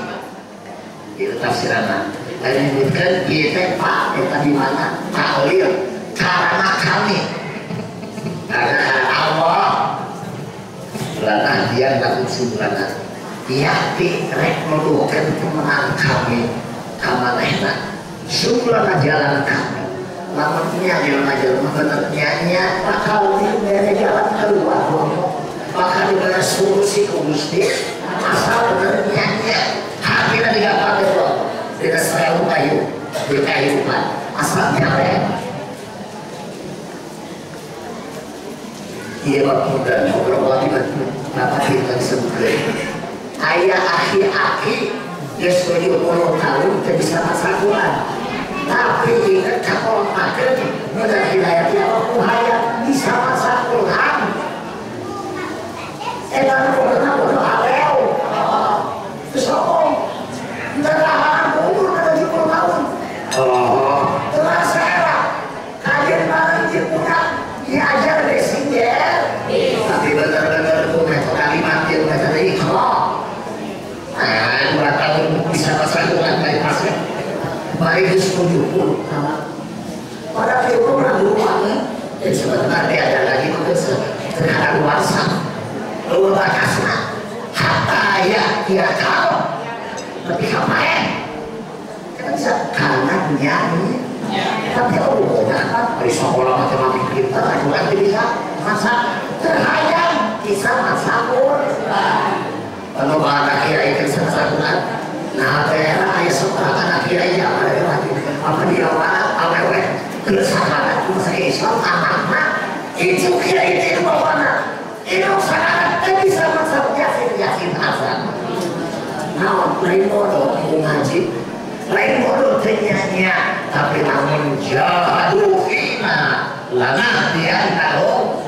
itu tafsirannya dan menyebutkan kita pak kita dimana taklil karena kami karena Allah lana dia nggak usulana yakti rek meluhkan kemenang kami kamanehna sukulana jalan kami lamanya jalan benernya bakal dari jalan keluar maka diberi solusi ke Gusti asal benernya hatinya tidak pakai loh tidak selalu kayu di kehidupan asal nyale iya waktu dan beberapa waktu dapat kita sebutkan ayah aki-aki dia 70 tahun dia bisa masakuan tapi ingat kalau makan mudah hidayatnya aku hayat bisa masakuan dan pernah berdoa terus om nerahan umur 70 tahun telah saya kajian barang punya diajar dari singgir tapi benar-benar punya kalimat yang benar ikhlas 2 tahun bisa masakuan dari pasir baik 70 pada itu ragu banget sebentar dia ada lagi terhadap luasa luar batasnya hatta ya dia tahu tapi ngapain kita bisa karena nyanyi tapi apa dari sekolah matematik kita juga bisa masa terhadap bisa masakul kalau anak kiai itu sesakulan nah daerah ayah sekolah anak kiai yang ada lagi apa dia awet terus sangat masa Islam anaknya itu kiai itu bawana itu sangat bisa masak yakin asal nah lain bodoh ngaji lain bodoh ternyanya tapi namun jadu fina lana dia tahu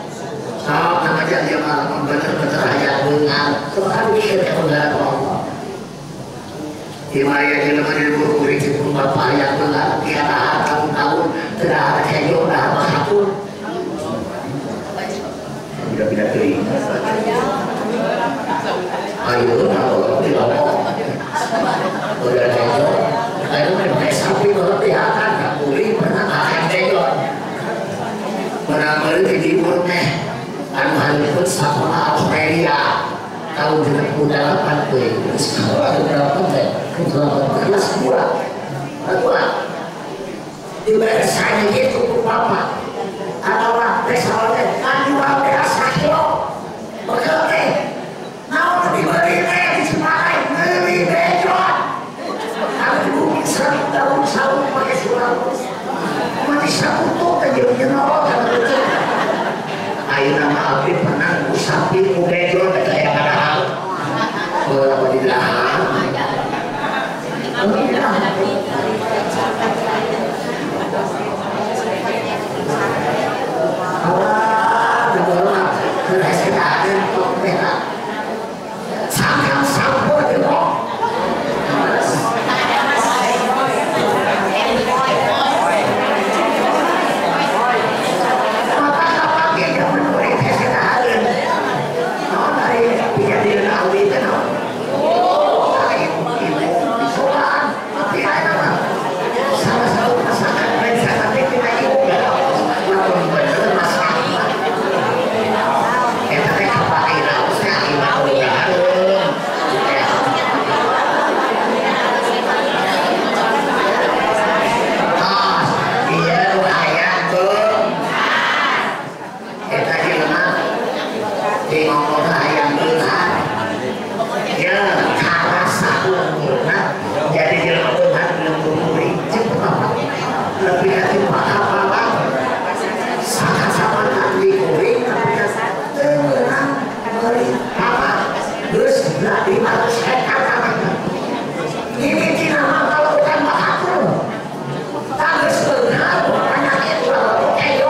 sama namanya dia malah benar-benar ayat dengan sekarang kita mengenal Allah Himaya jelma ilmu kuring itu bapak ayat benar tiada tahun-tahun tidak ada kayu dah satu tidak terima ayo kalau tidak udah kayu ayo memang sapi berlebihan tak boleh pernah akan kayu pernah beli di timurnya anu halipun sekolah Australia tahun 2008 sekolah berapa teh kelas 2 di sana gitu bapak adalah misalnya kan 12 kilo bekal teh naon diberi teh di Semarang beli bejot aku bisa daun saung pakai surat mati sabutu teh jeung ayo nama abdi pernah usapi bejot teh aya padahal berapa di lahan ayat di pahapalan sama-sama nanti kuring tenang beri apa terus berarti harus hekat ini tidak kalau bukan bahagia tak sebenarnya banyak itu kalau kayak gitu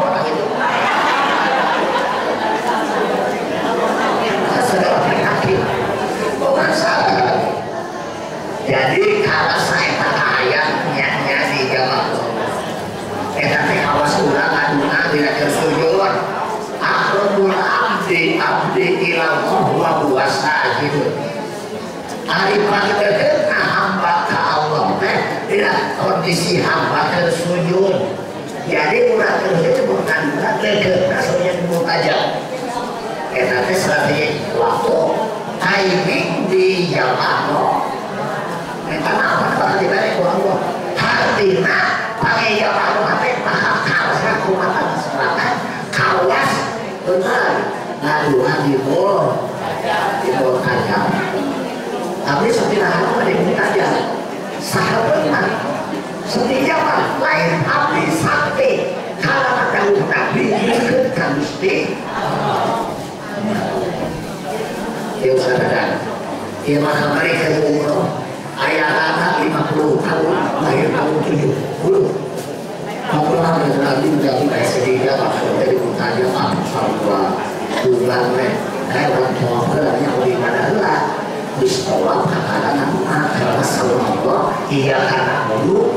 segala penyakit bukan salah. Jadi kalau saya kata ayatnya di jawab tapi awas ulang aduna tidak tersujud akrabul abdi ilallah wa huwa sajid hari paling dekat hamba ke Allah tidak kondisi hamba tersujud jadi ulah tersujud bukan dekat sujud mutajab tapi strategi waktu timing di jawab karena apa kalau dibalik Allah artinya pakai jawab apa paham kawas aku mata selatan kawas benar ngaduan di bol tajam tapi setiap apa yang tajam sahabatnya setiap lain abdi sakti kalau ada nabi disebutkan mesti ya saudara ya maka mereka umroh ayah anak 50 tahun lahir tahun 70 aku lagi menjadi presiden dari utara Papua bulan orang tua yang di mana lah di sekolah karena karena Allah iya karena dulu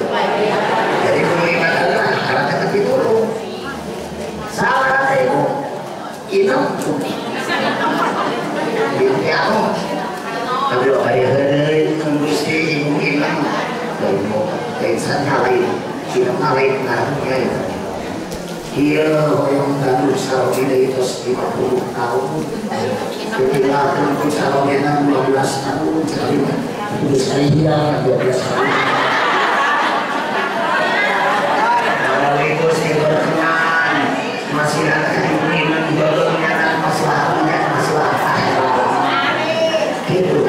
jadi mulai adalah karena tetapi dulu salah itu inam ini aku tapi hari-hari mesti ibu inam dan sana lain kita lain nantinya iya yang baru sarjana itu 50 tahun ketika aku sarjana 12 tahun jadi itu saya 12 tahun kalau itu saya berkenan masih ada ini jodohnya dan masalahnya masalah gitu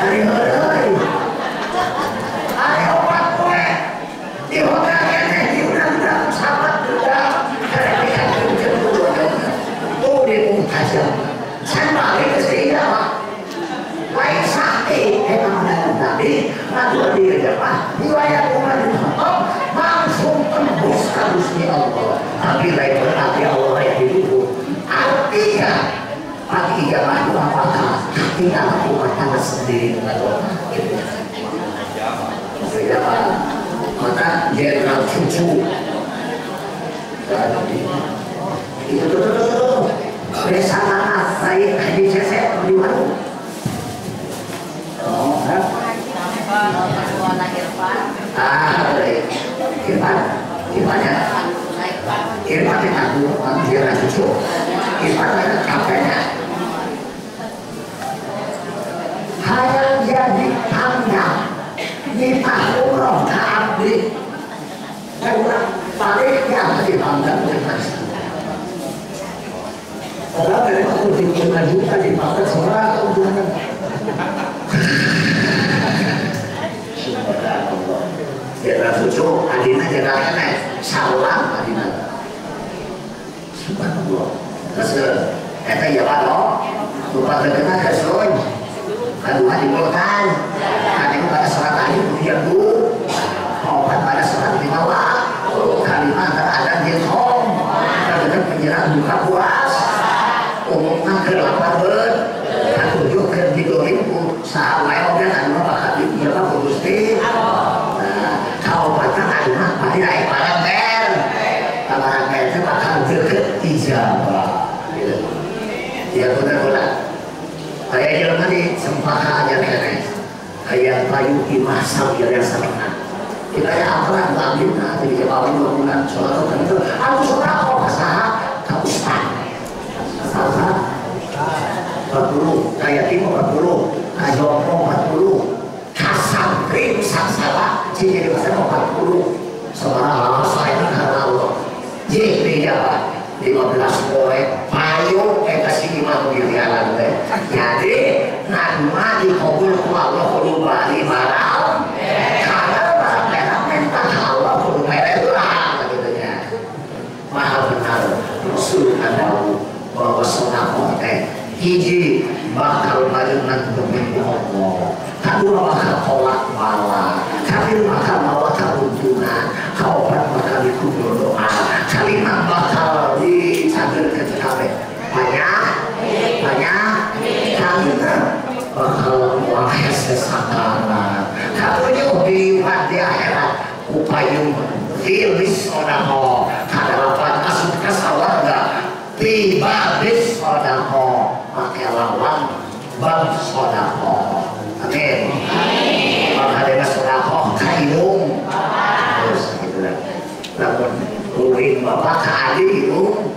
hari-hari ayo di hotelnya di undang-undang sahabat juga ketika di tajam saya balik ke sini lain sakti emang ada nabi lalu diri apa riwayat Umar bin Khattab langsung tembus kabusnya Allah tapi lain berarti Allah yang didukung artinya pagi jamaah itu apakah tinggal rumah tangga sendiri dengan Allah beda maka jenderal cucu itu tuh bersama saya di CC di mana Irfan itu aku jenderal cucu Irfan ada kapenya hayang jadi tangga di tahun abdi baliknya di panggang kalau dari aku di 5 juta di panggang seorang keuntungan subhanallah jenderal cucu adina jenderal kene salam adina subhanallah terus kata ya pak lo lupa terkenal kesun kedua dimulkan nanti pada sholat tadi dia bu obat pada sholat di bawah kalimat terada di home dengan penyerang buka puas umumnya ke-8 ber aku juga di 2000 sahabat obat anu bakal dijaga Gusti kalau batang anu pasti naik parameter parameter itu bakal deket ijabah ya benar-benar kayak jalan tadi sempaka aja nih kayak payu imasam yang sana kita ya apa ngambil nanti di bawah 2 bulan soal itu aku suka kok pasaha kau ustad pasaha 40 kayak timur 40 kajoko 40 kasantri saksala jadi pasal 40 seorang saya karena Allah jadi beda 15 poin payu kasih imam dilihat jadi ngadma dikabul ku Allah kudu bali barang karena barang mental Allah kudu mere hiji bakal barengan dengan Allah, kedua bakal kolak malah, ketiga bakal bawa keuntungan, keempat bakal dikubur doa, kelima bakal dicager ke TKP banyak kelima bakal wahai sesakaran, ketujuh dilihat di akhirat upayung rilis sodakoh, kadalapan asup kesawarga tiba bis sodakoh pakai lawan bab sodakoh. Amin. Maka dengan sodakoh kaidung terus gitu lah. Namun luin bapak ke adik hidung,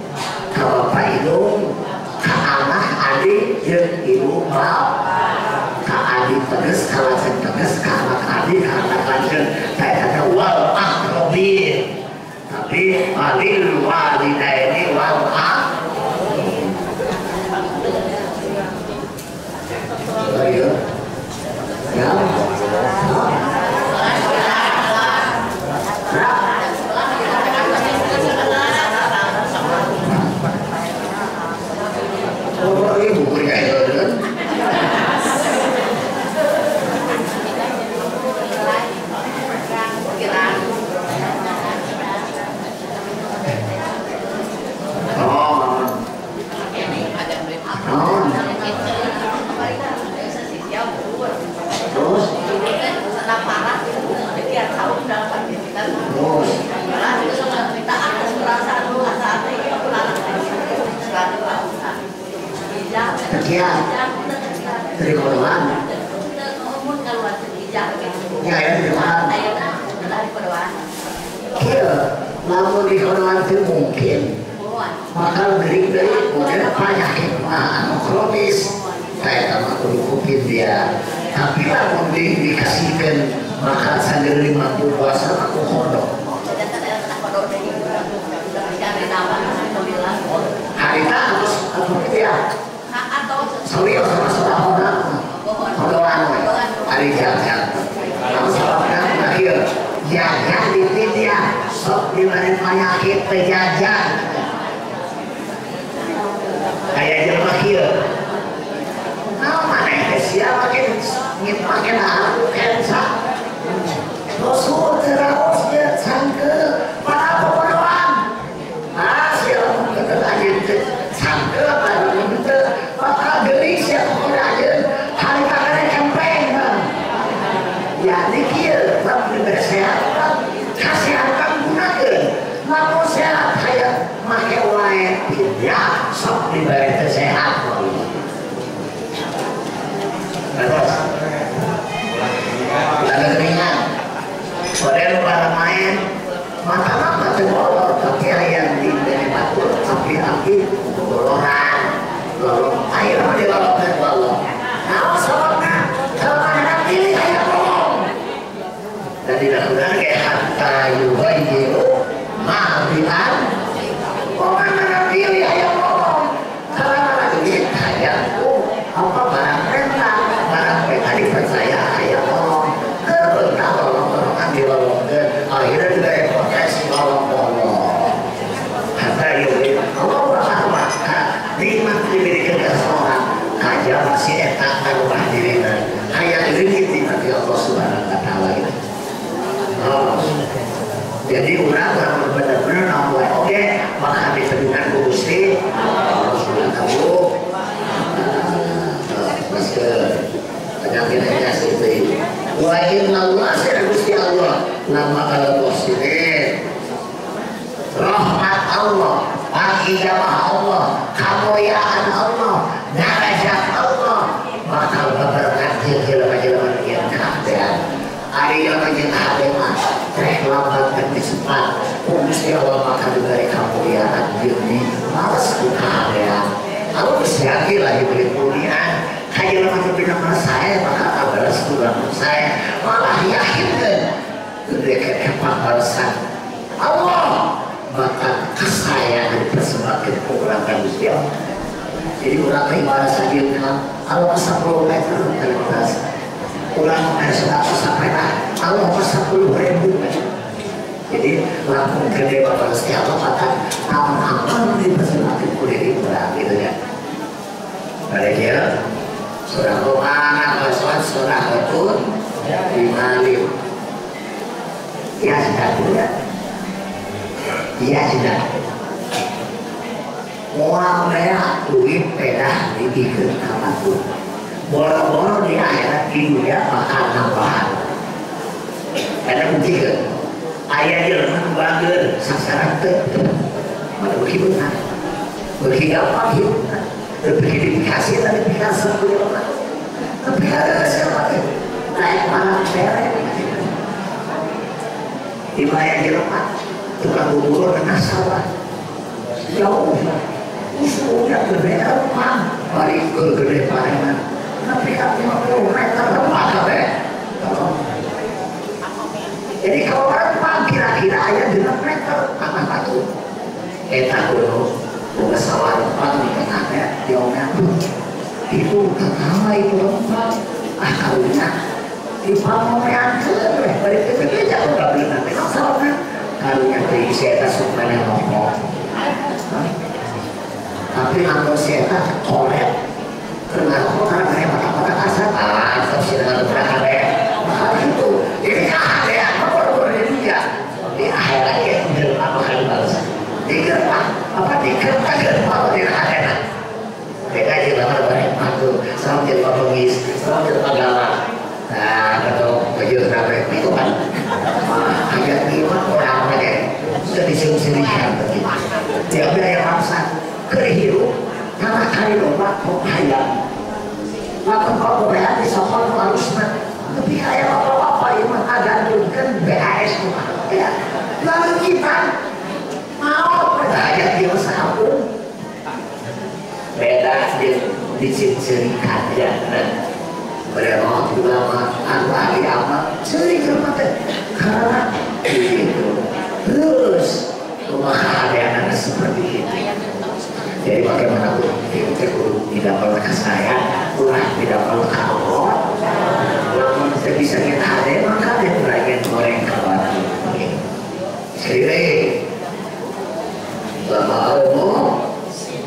ke bapak hidung, ke anak adik jeung ibu bapak, ke adik tegas, ke lajen tegas, ke anak adik, ke anak lajen kayak kata wal akrobin, tapi walil walidaini wal ayo ya sekian dari kodoan ya dari kodoan kira namun di kodoan itu mungkin maka dari model penyakit kronis kayak sama kupin dia, tapi namun dikasihkan maka sambil 50 puasa aku kodok hari harus dia Soalnya sama kodoan hari jajan sama akhir jajan di dia sok dimana penyakit pejajan kayak jalan akhir mana yang siapa makin aku kensa terus terusnya sangke para kodoan siapa ketelanya sangke pada minta bakal geli siapa aja hari tangannya campaign ya dikir tapi bersehat kesehatan gunakan namun sehat kayak pakai wae ya sok diberi sehat terus ada keringan model para main mata-mata tegolor tapi yang di dari batu api-api goloran lolong air di lolong dan lolong nah sebabnya kalau ada pilih air lolong dan tidak benar kayak hatta yubayiru ma'abian mana pilih air lolong kalau ada duit ayatku apa barang renta barang renta dipercaya air lolong kebenar lolong-lolongan di lolong dan akhirnya juga potensi lolong-lolong hatta yubayiru Allah berkata nikmat diberikan ke seorang kaja masih etak dan rumah dirinya kayak rezeki dimati Allah subhanahu wa ta'ala itu jadi orang benar-benar nampak oke maka ditentukan ke Gusti Allah sudah tahu mas ke penyakitnya seperti wa inna Allah sirah Gusti Allah nama Allah sirih rahmat Allah ijabah Allah, kemuliaan Allah, darajat Allah, bakal berkati jelema-jelema yang keadaan. Ari yang yang keadaan, rek lambat dan cepat. Gusti Allah bakal diberi kemuliaan diri, malas keadaan. Aku bersiagi lagi beri kemuliaan. Kayak lemah berbeda saya, maka balas kurang saya, malah yakinkan gede kepangkalasan Allah. Bahkan kesayaan dipersembahkan kekurangan Gusti Allah. Jadi orang ibadah saja Allah 10 meter dari atas, orang dari 100 sampai Allah 10.000. Jadi langsung gede pada setiap tempatan aman-aman dipersembahkan kuliah ibadah gitu ya. Pada dia surah Quran, surah Hud, Imalim. Ya sudah tidak. Ya sudah. Orang merah duit pedah dibikin apa tuh? Boro-boro di akhirat di dunia bakal nambahan. Karena ketiga, ayah jelema bangga sasaran teh, mana begitu kan? Begitu apa hidup? Begitu dikasih tadi dikasih jelema. Tapi ada siapa teh? Naik malam bere. Dibayar jelema, tukang bubur tengah sawah. Jauh, usulnya gede apa? Paling gede palingan. Tapi kan 50 meter apa deh? Jadi kalau orang kira-kira ayah 5 meter apa tuh? Eta dulu, pesawat apa di tengahnya, diomnya itu ketawa itu lompat, karunya di pamoyan deh, balik ke gereja udah beli nanti masalahnya, karunya beli sieta supaya ngomong, tapi nanggung sieta kolet, kenapa karena mata-mata kasar, terus dengan berkade, itu, jadi ada yang di akhirat ya udah apa kali balas di gerbang apa di gerbang apa di akhirat mereka juga banyak bantu sama jadi pengis sama jadi pegawai nah atau baju rapi itu kan agak lima orang aja sudah disungsikan dia udah yang maksa kehidup karena kali lomba penghayat maka kau berhati soal harusnya tapi kayak apa-apa yang mengajarkan BAS ya lalu kita mau belajar dia sambung beda dicirikan ya berapa ulama ahli apa cirikan mata karena itu terus rumah ada anak seperti itu jadi bagaimanapun itu tidak perlu ke saya ulah tidak perlu ke Allah namun kita bisa kita ada maka dia beragen goreng kawan sendiri Bapak Umum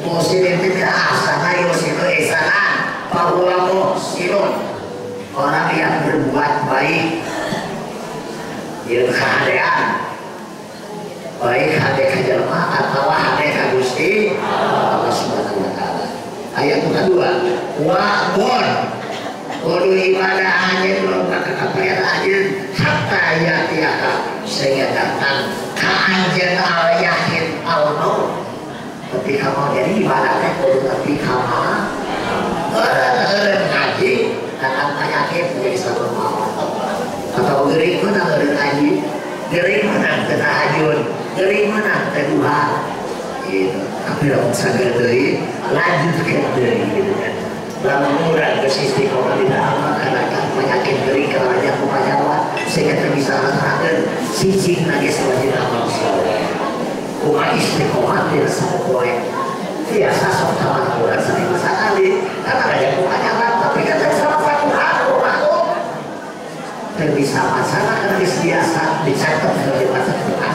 muslim tidak asana yosido esana bahwa muslim orang yang berbuat baik yang keadaan baik hati kejelma atau hati kagusti Allah subhanahu wa ta'ala ayat kedua wa'bun kudu ibadah aja belum kakak-kakak aja hatta yatiaka sehingga datang ka'anjan al-yahin al-maut ketika mau jadi ibadahnya kudu ketika mau orang ngaji datang penyakit menjadi satu maut atau gering menang orang ngaji gering menang ke tahajud gering menang ke Tuhan gitu tapi kalau sadar dari lanjut ke dari gitu kan lalu murah ke istiqomah tidak aman karena penyakit gering kalau aja kupajawa sehingga bisa mengatakan sisi lagi sebagai amal soleh umat istiqomah tidak semuanya biasa sok sama kurang sering sekali karena ada kupajawa tapi kan saya salah satu hal rumahku bisa masalah karena biasa dicatat sebagai masa depan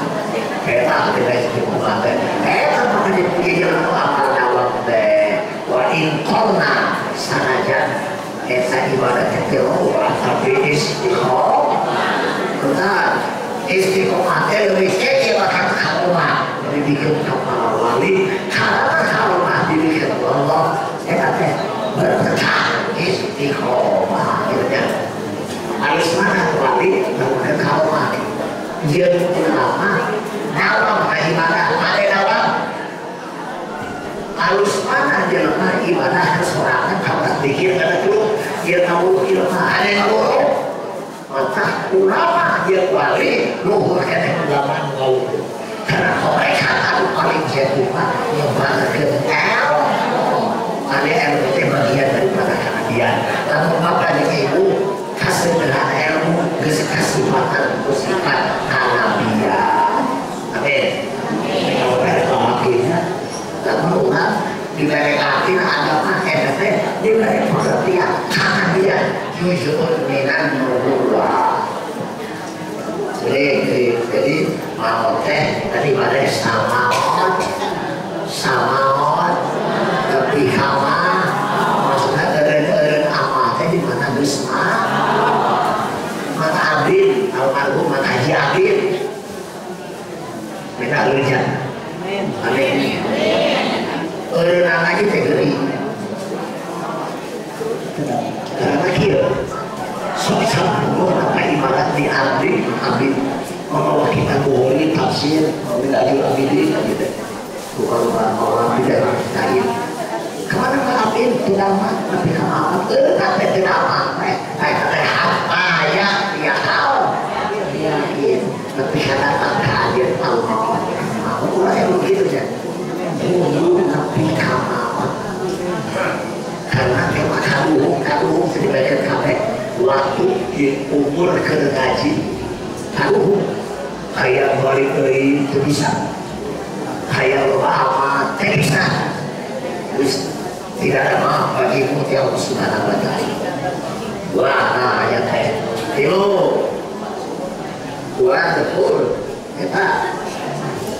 kita tidak istiqomah kita makanya pikir amal nawab wa inqalna sanajan kita ibadah ketiwa tapi istiqomah benar istiqomah lebih kecil akan kalma dibikin kapal wali karena kalma dibikin Allah kita bertekad istiqomah gitu kan harus mana wali namun kalma dia ulama nawam ibadah ada nawam harus mana jelema ibadah sorangan kalau pikir ada dulu dia tahu ilmu ada yang buruk maka ulama dia wali luhur kena ulama mau karena mereka tahu paling jatuh yang banget ke ada ilmu itu bagian daripada kehadian namun apa yang ibu kasih dengan ilmu kesifatan untuk sifat hanabiya amin kalau ada pemakinya namun diberikan agama NFP diberi pengertian karena dia jujur minan nurullah jadi mau teh tadi pada samaot tapi kama minta hujan. Amin. Orang lagi tegeri. Karena kia, sok-sok apa ibarat diambil kalau kita boleh tafsir, tidak diambil gitu. Bukan orang tidak lain. Kemana mengambil tidak mah, tapi kalau tapi tidak mah, ya dia tahu, yakin, tapi kata kaget tahu mau orang begitu ya. Tapi kamu karena tema kamu sedikit kafe waktu di umur kergaji kamu kayak balik dari itu bisa kayak apa bisa tidak ada maaf bagimu yang sudah nabati wah ayat ayat itu wah betul kita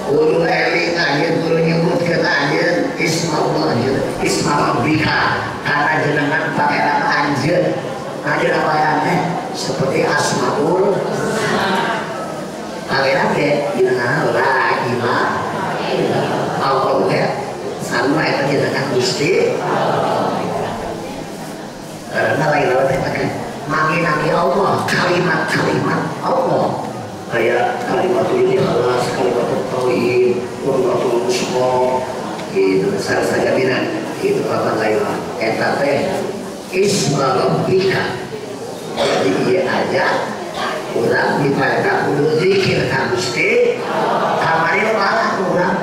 guru eling aja guru nyebut ke aja isma rabbika karena jenengan pangeran anjeun anjeun apa ya seperti asmaul pangeran ge jenengan la ilaha Allah ge sama eta jenengan Gusti karena lain teh mangin Allah kalimat-kalimat Allah kayak kalimat ini halas, kalimat tauhid, kalimat usma, itu saja bina, itu apa lain? Eta teh isma rabbika. Jadi dia aja orang dipada kudu zikir ka Gusti. Kamari malah orang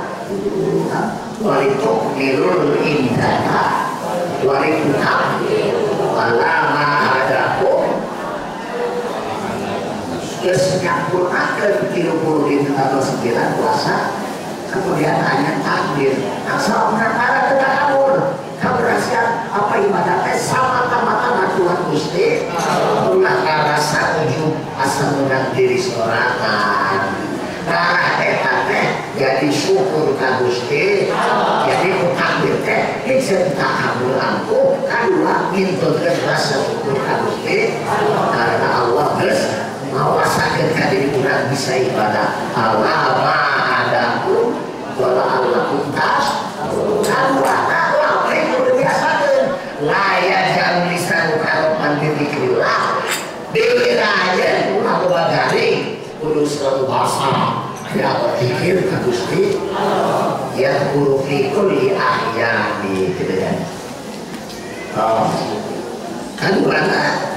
walituk nilul indana walitukam alama adaku sempurnakan 30 atau 9 puasa kemudian hanya takbir asal menantara tidak kabur keberhasilan apa ibadatnya sama-sama Tuhan Gusti ulah rasa ujub asal menang diri sorangan karena etatnya jadi syukur ka Gusti jadi takbir teh bisa tak kabur aku kedua mintukan rasa syukur ka Gusti karena Allah geus mawasakeun ka diri urang bisa ibadah Allah ma'adakum wala Allah kuntas kadua apa yang udah biasakeun layak jam lisan karopan dzikrillah deui aja ulah bagari kudu selalu bahasa ya zikir ka Gusti ya guru fi kulli ahyani gitu kan kan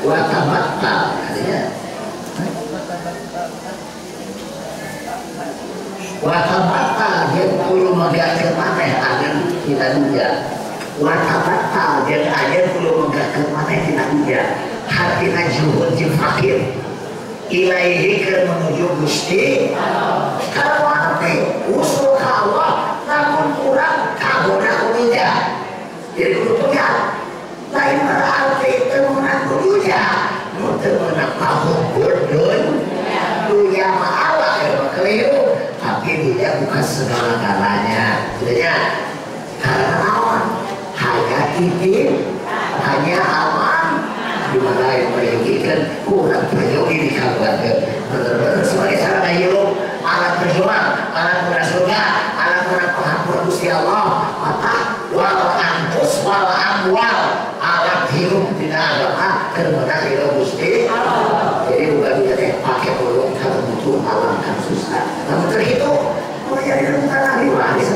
wa tabattal artinya watabata dia perlu menggak maneh agen kita duga watabata dia agen perlu menggak maneh kita duga hatina juhud jeung fakir ilaihi keur menuju Gusti kalau arti usul ka Allah namun kurang kaboda uluja jadi kudu punya lain berarti temunan uluja nu teu meunang pahubur dunya ma'ala keliru tapi dia bukan segala-galanya sebenarnya karena aman hanya titip hanya aman dimana yang merugikan kurang berjogi di kabupaten benar-benar sebagai sarana hidup alat berjuang alat surga alat penghapura Gusti Allah maka wal anfus wal amwal alat hidup tidak agama kemenang hidup Gusti jadi bukan dia pakai ulung kalau butuh alam kan susah namun terhitung mau jadi rebutan ahli waris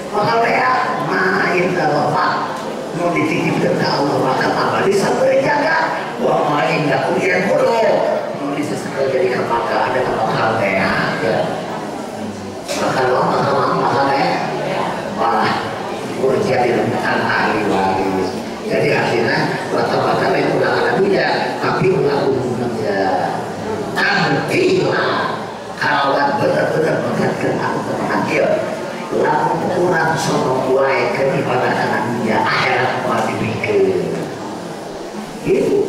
maka mereka main kalau pak mau dititipkan ke Allah maka abadi sampai jaga wah main gak kuliah bodoh mau disesuaikan jadi kepaka ada kepakal ya maka maka malah jadi rebutan ahli waris jadi akhirnya bata-bata itu udah ada dunia tapi ulah umum aja tantilah kalau benar-benar mengatakan aku terakhir lalu kurang sama buaya keibadatan dunia akhirat mati pikir itu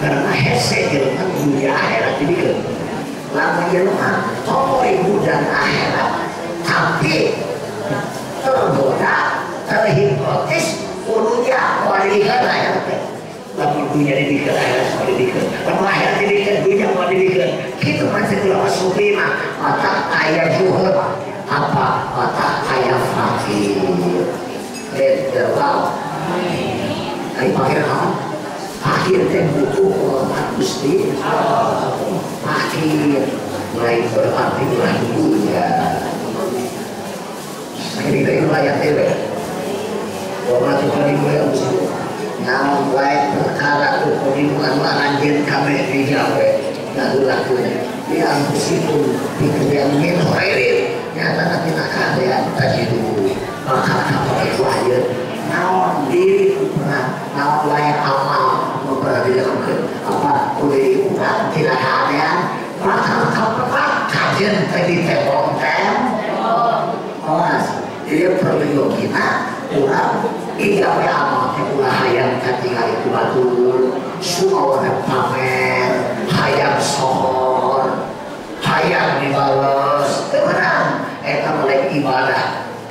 karena hese dengan dunia akhirat dipikir lalu jelema tokoh ibu dan akhirat tapi tergoda terhipnotis ulunya walikan akhirat lalu dunia dipikir akhirat semua dipikir lalu akhirat dipikir dunia mau dipikir gitu masih tidak sufi mah maka ayat juhud apa otak kayak fakir wow dari fakir apa? Fakir teh butuh hormat Gusti fakir mulai berarti mulai dunia ini dari rakyat tewe hormat Tuhan ibu yang Gusti namun baik perkara keperluan lanjut kami dijawe lalu-lalunya yang meskipun yang min khairin nyata nanti nakadaya tadi dulu maka kapal itu aja naon diri naon layak amal memperhatikan apa kulit umat tidak ada maka kapal kajian tadi tembok dia perlu kita kurang iya amal ulah hayang ketika itu batul semua orang pamer hayang sohor hayang dibalas temenan eta mulai ibadah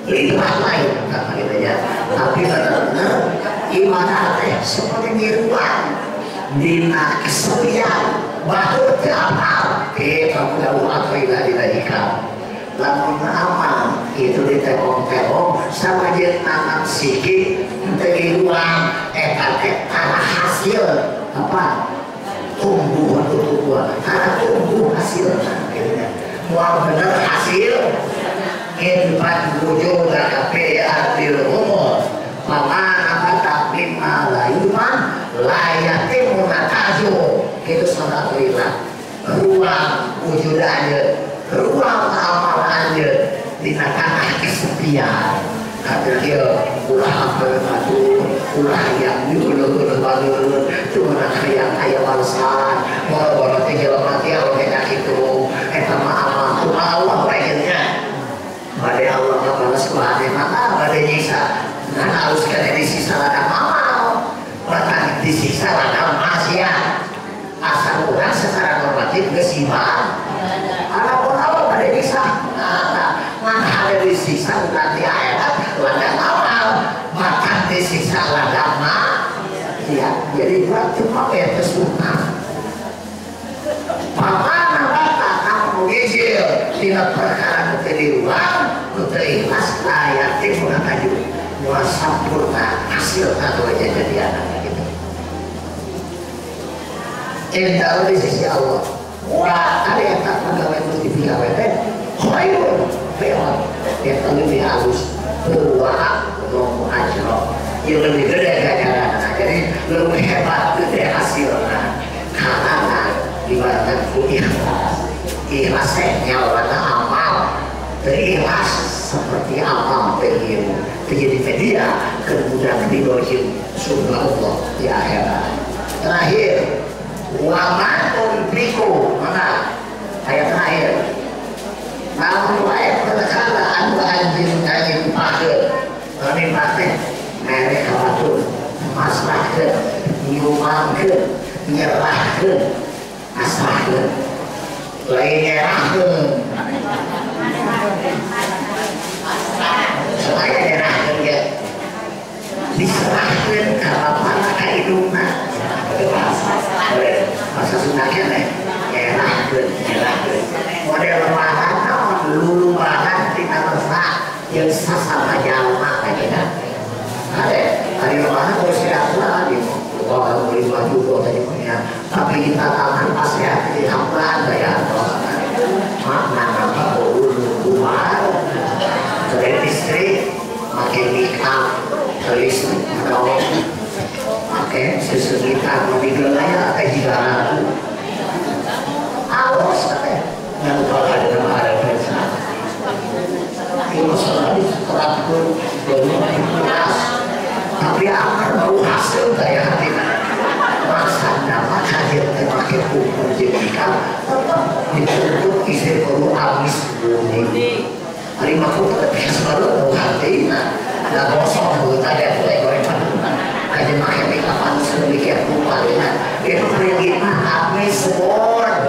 lipat lain kata kita ya tapi benar-benar ibadah teh seperti niruan dina kesepian batur teh amal kita mudah atau ilah diladikan lamun amal itu ditepong-tepong sama jeung nanam sikit teu uang eta teh tanah hasil apa tumbuh karena tumbuh hasilnya uang bener hasil kehidupan wujud kape artil umur pamana tapi malayuman layaknya munatajo itu sangat lila ruang wujudannya ruang amalannya di tanah kesepian kata dia ulah apa batu ulah yang dulu cuma yang ayam balasan mau tinggal mati kalau kayak gitu sama Allah baiknya pada Allah nggak balas kuatnya maka pada nyisa nggak harus kena disisa ladang amal bahkan disisa ladang maksiat asal orang secara normatif gesiman apapun Allah pada nyisa mana ada disisa nanti akhirat ladang amal bahkan disisa ladang maksiat jadi buat cuma sunnah pamana bata kamu gijil tidak perkara menjadi uang untuk ikhlas layak timur taju buat sempurna hasil atau jadi anak gitu cinta di sisi Allah wah ada yang tak pegawai mesti pegawai teh khairun peon yang lebih halus berwah ngomong aja yang lebih gede ganjarannya jadi lebih hebat gede hasilnya karena ibaratkan ikhlasnya orang amal terikhlas seperti amal berilmu terjadi media kemudian diberikan surga Allah di akhirat terakhir wamanun biku mana ayat terakhir namun ayat perkara anu anjing kain pakai ini pakai mereka batul masrahkan nyumbangkan nyerahkan asrahkan lain nyerahkan supaya nyerahkan ya diserahkan kalau mana kehidupan masa sunahnya nih nyerahkan model bahan lulu bahan tidak resah yang sasama jalma kayak ada hari bahan harus siapa gitu kalau beli baju kok tadi punya tapi kita tangan pas ya di hamba gaya makna apa ulu kuat dari istri makin nikah tulis kalau pakai sesekitar lebih gelaya kayak juga awas katanya yang bakal dalam ada bersama ini selalu terapkan berluas tapi akan bau hasil daya hati masa dapat hadir temakin hukum jadikan ditutup istri perlu habis bunyi hari makhluk tapi selalu bau hati nah gosong buat ada boleh kajian makin kapan sedikit kupalinan itu perintah habis semua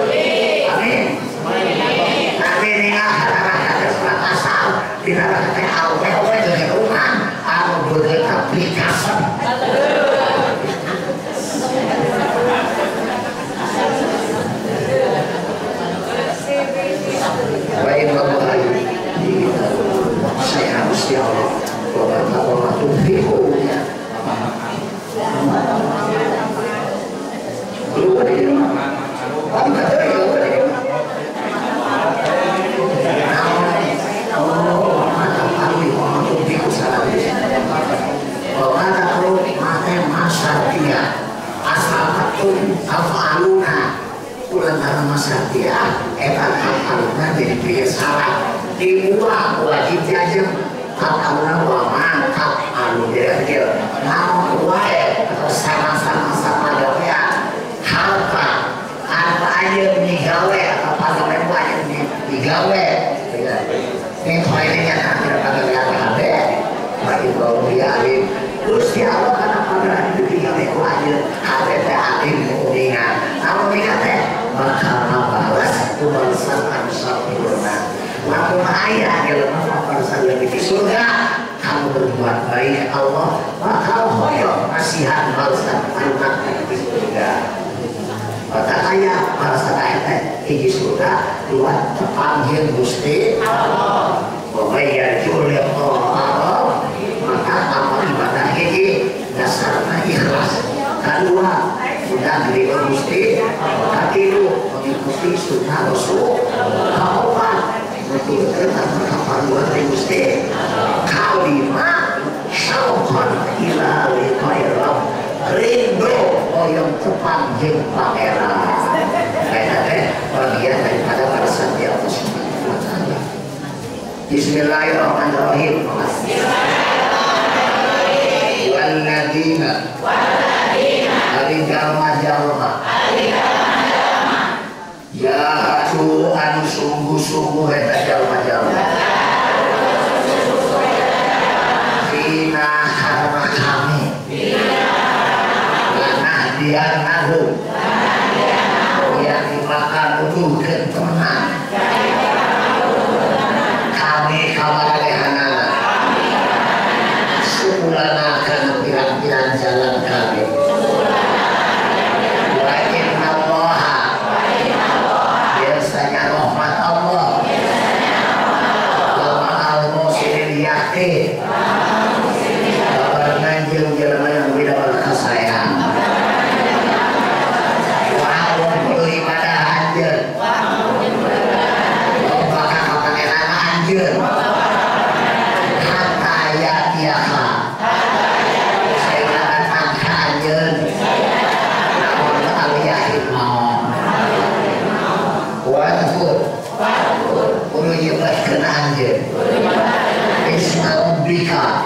amin amin ya harap-harap ada asal tidak ada awal-awal dengan Tuhan aku beraplikasi baik bapak dibuang wajib jajem karena mantap anu dia mau wae atau sama-sama gawe harta aja digawe atau pagawean aja digawe ini poinnya nanti pada lihat ada bagi bau dia Gusti Allah karena pada digawe aja ada alim kuningan namun dikata maka balas balasan sempurna lalu ayah dalam balasan yang di surga kamu berbuat baik Allah maka hoyo nasihat balasan anak di surga maka ayah balasan ayat di surga buat terpanggil Gusti Allah membayar julia Allah maka amal ibadah ini dasarnya ikhlas kedua sudah beri Gusti ketiga mengikuti sunnah Rasul keempat betul-betul keperluan Gusti kelima syauqan ila liqa'i rabb rindu yang terpanggil pangeran bagian daripada balasan di Allah Subhanahu wa taala. Bismillahirrahmanirrahim. Walladzina hari jalma-jalma jahadu anu sungguh-sungguh eta jalma-jalma fina karena kami lanah dia nahum yang dimakan uduhkan temenan kami kabaralehanana sepulana karena pirang-pirang jalan kami biasanya rahmat Allah kabar nanjil jelma yang tidak berkasayang walaupun perlu ibadah anjir bakal kepangeran anjir hatta yatiaha saya akan angka anjir namun aliyahid mau wadkur kudu nyebutkan anjir isma rabbika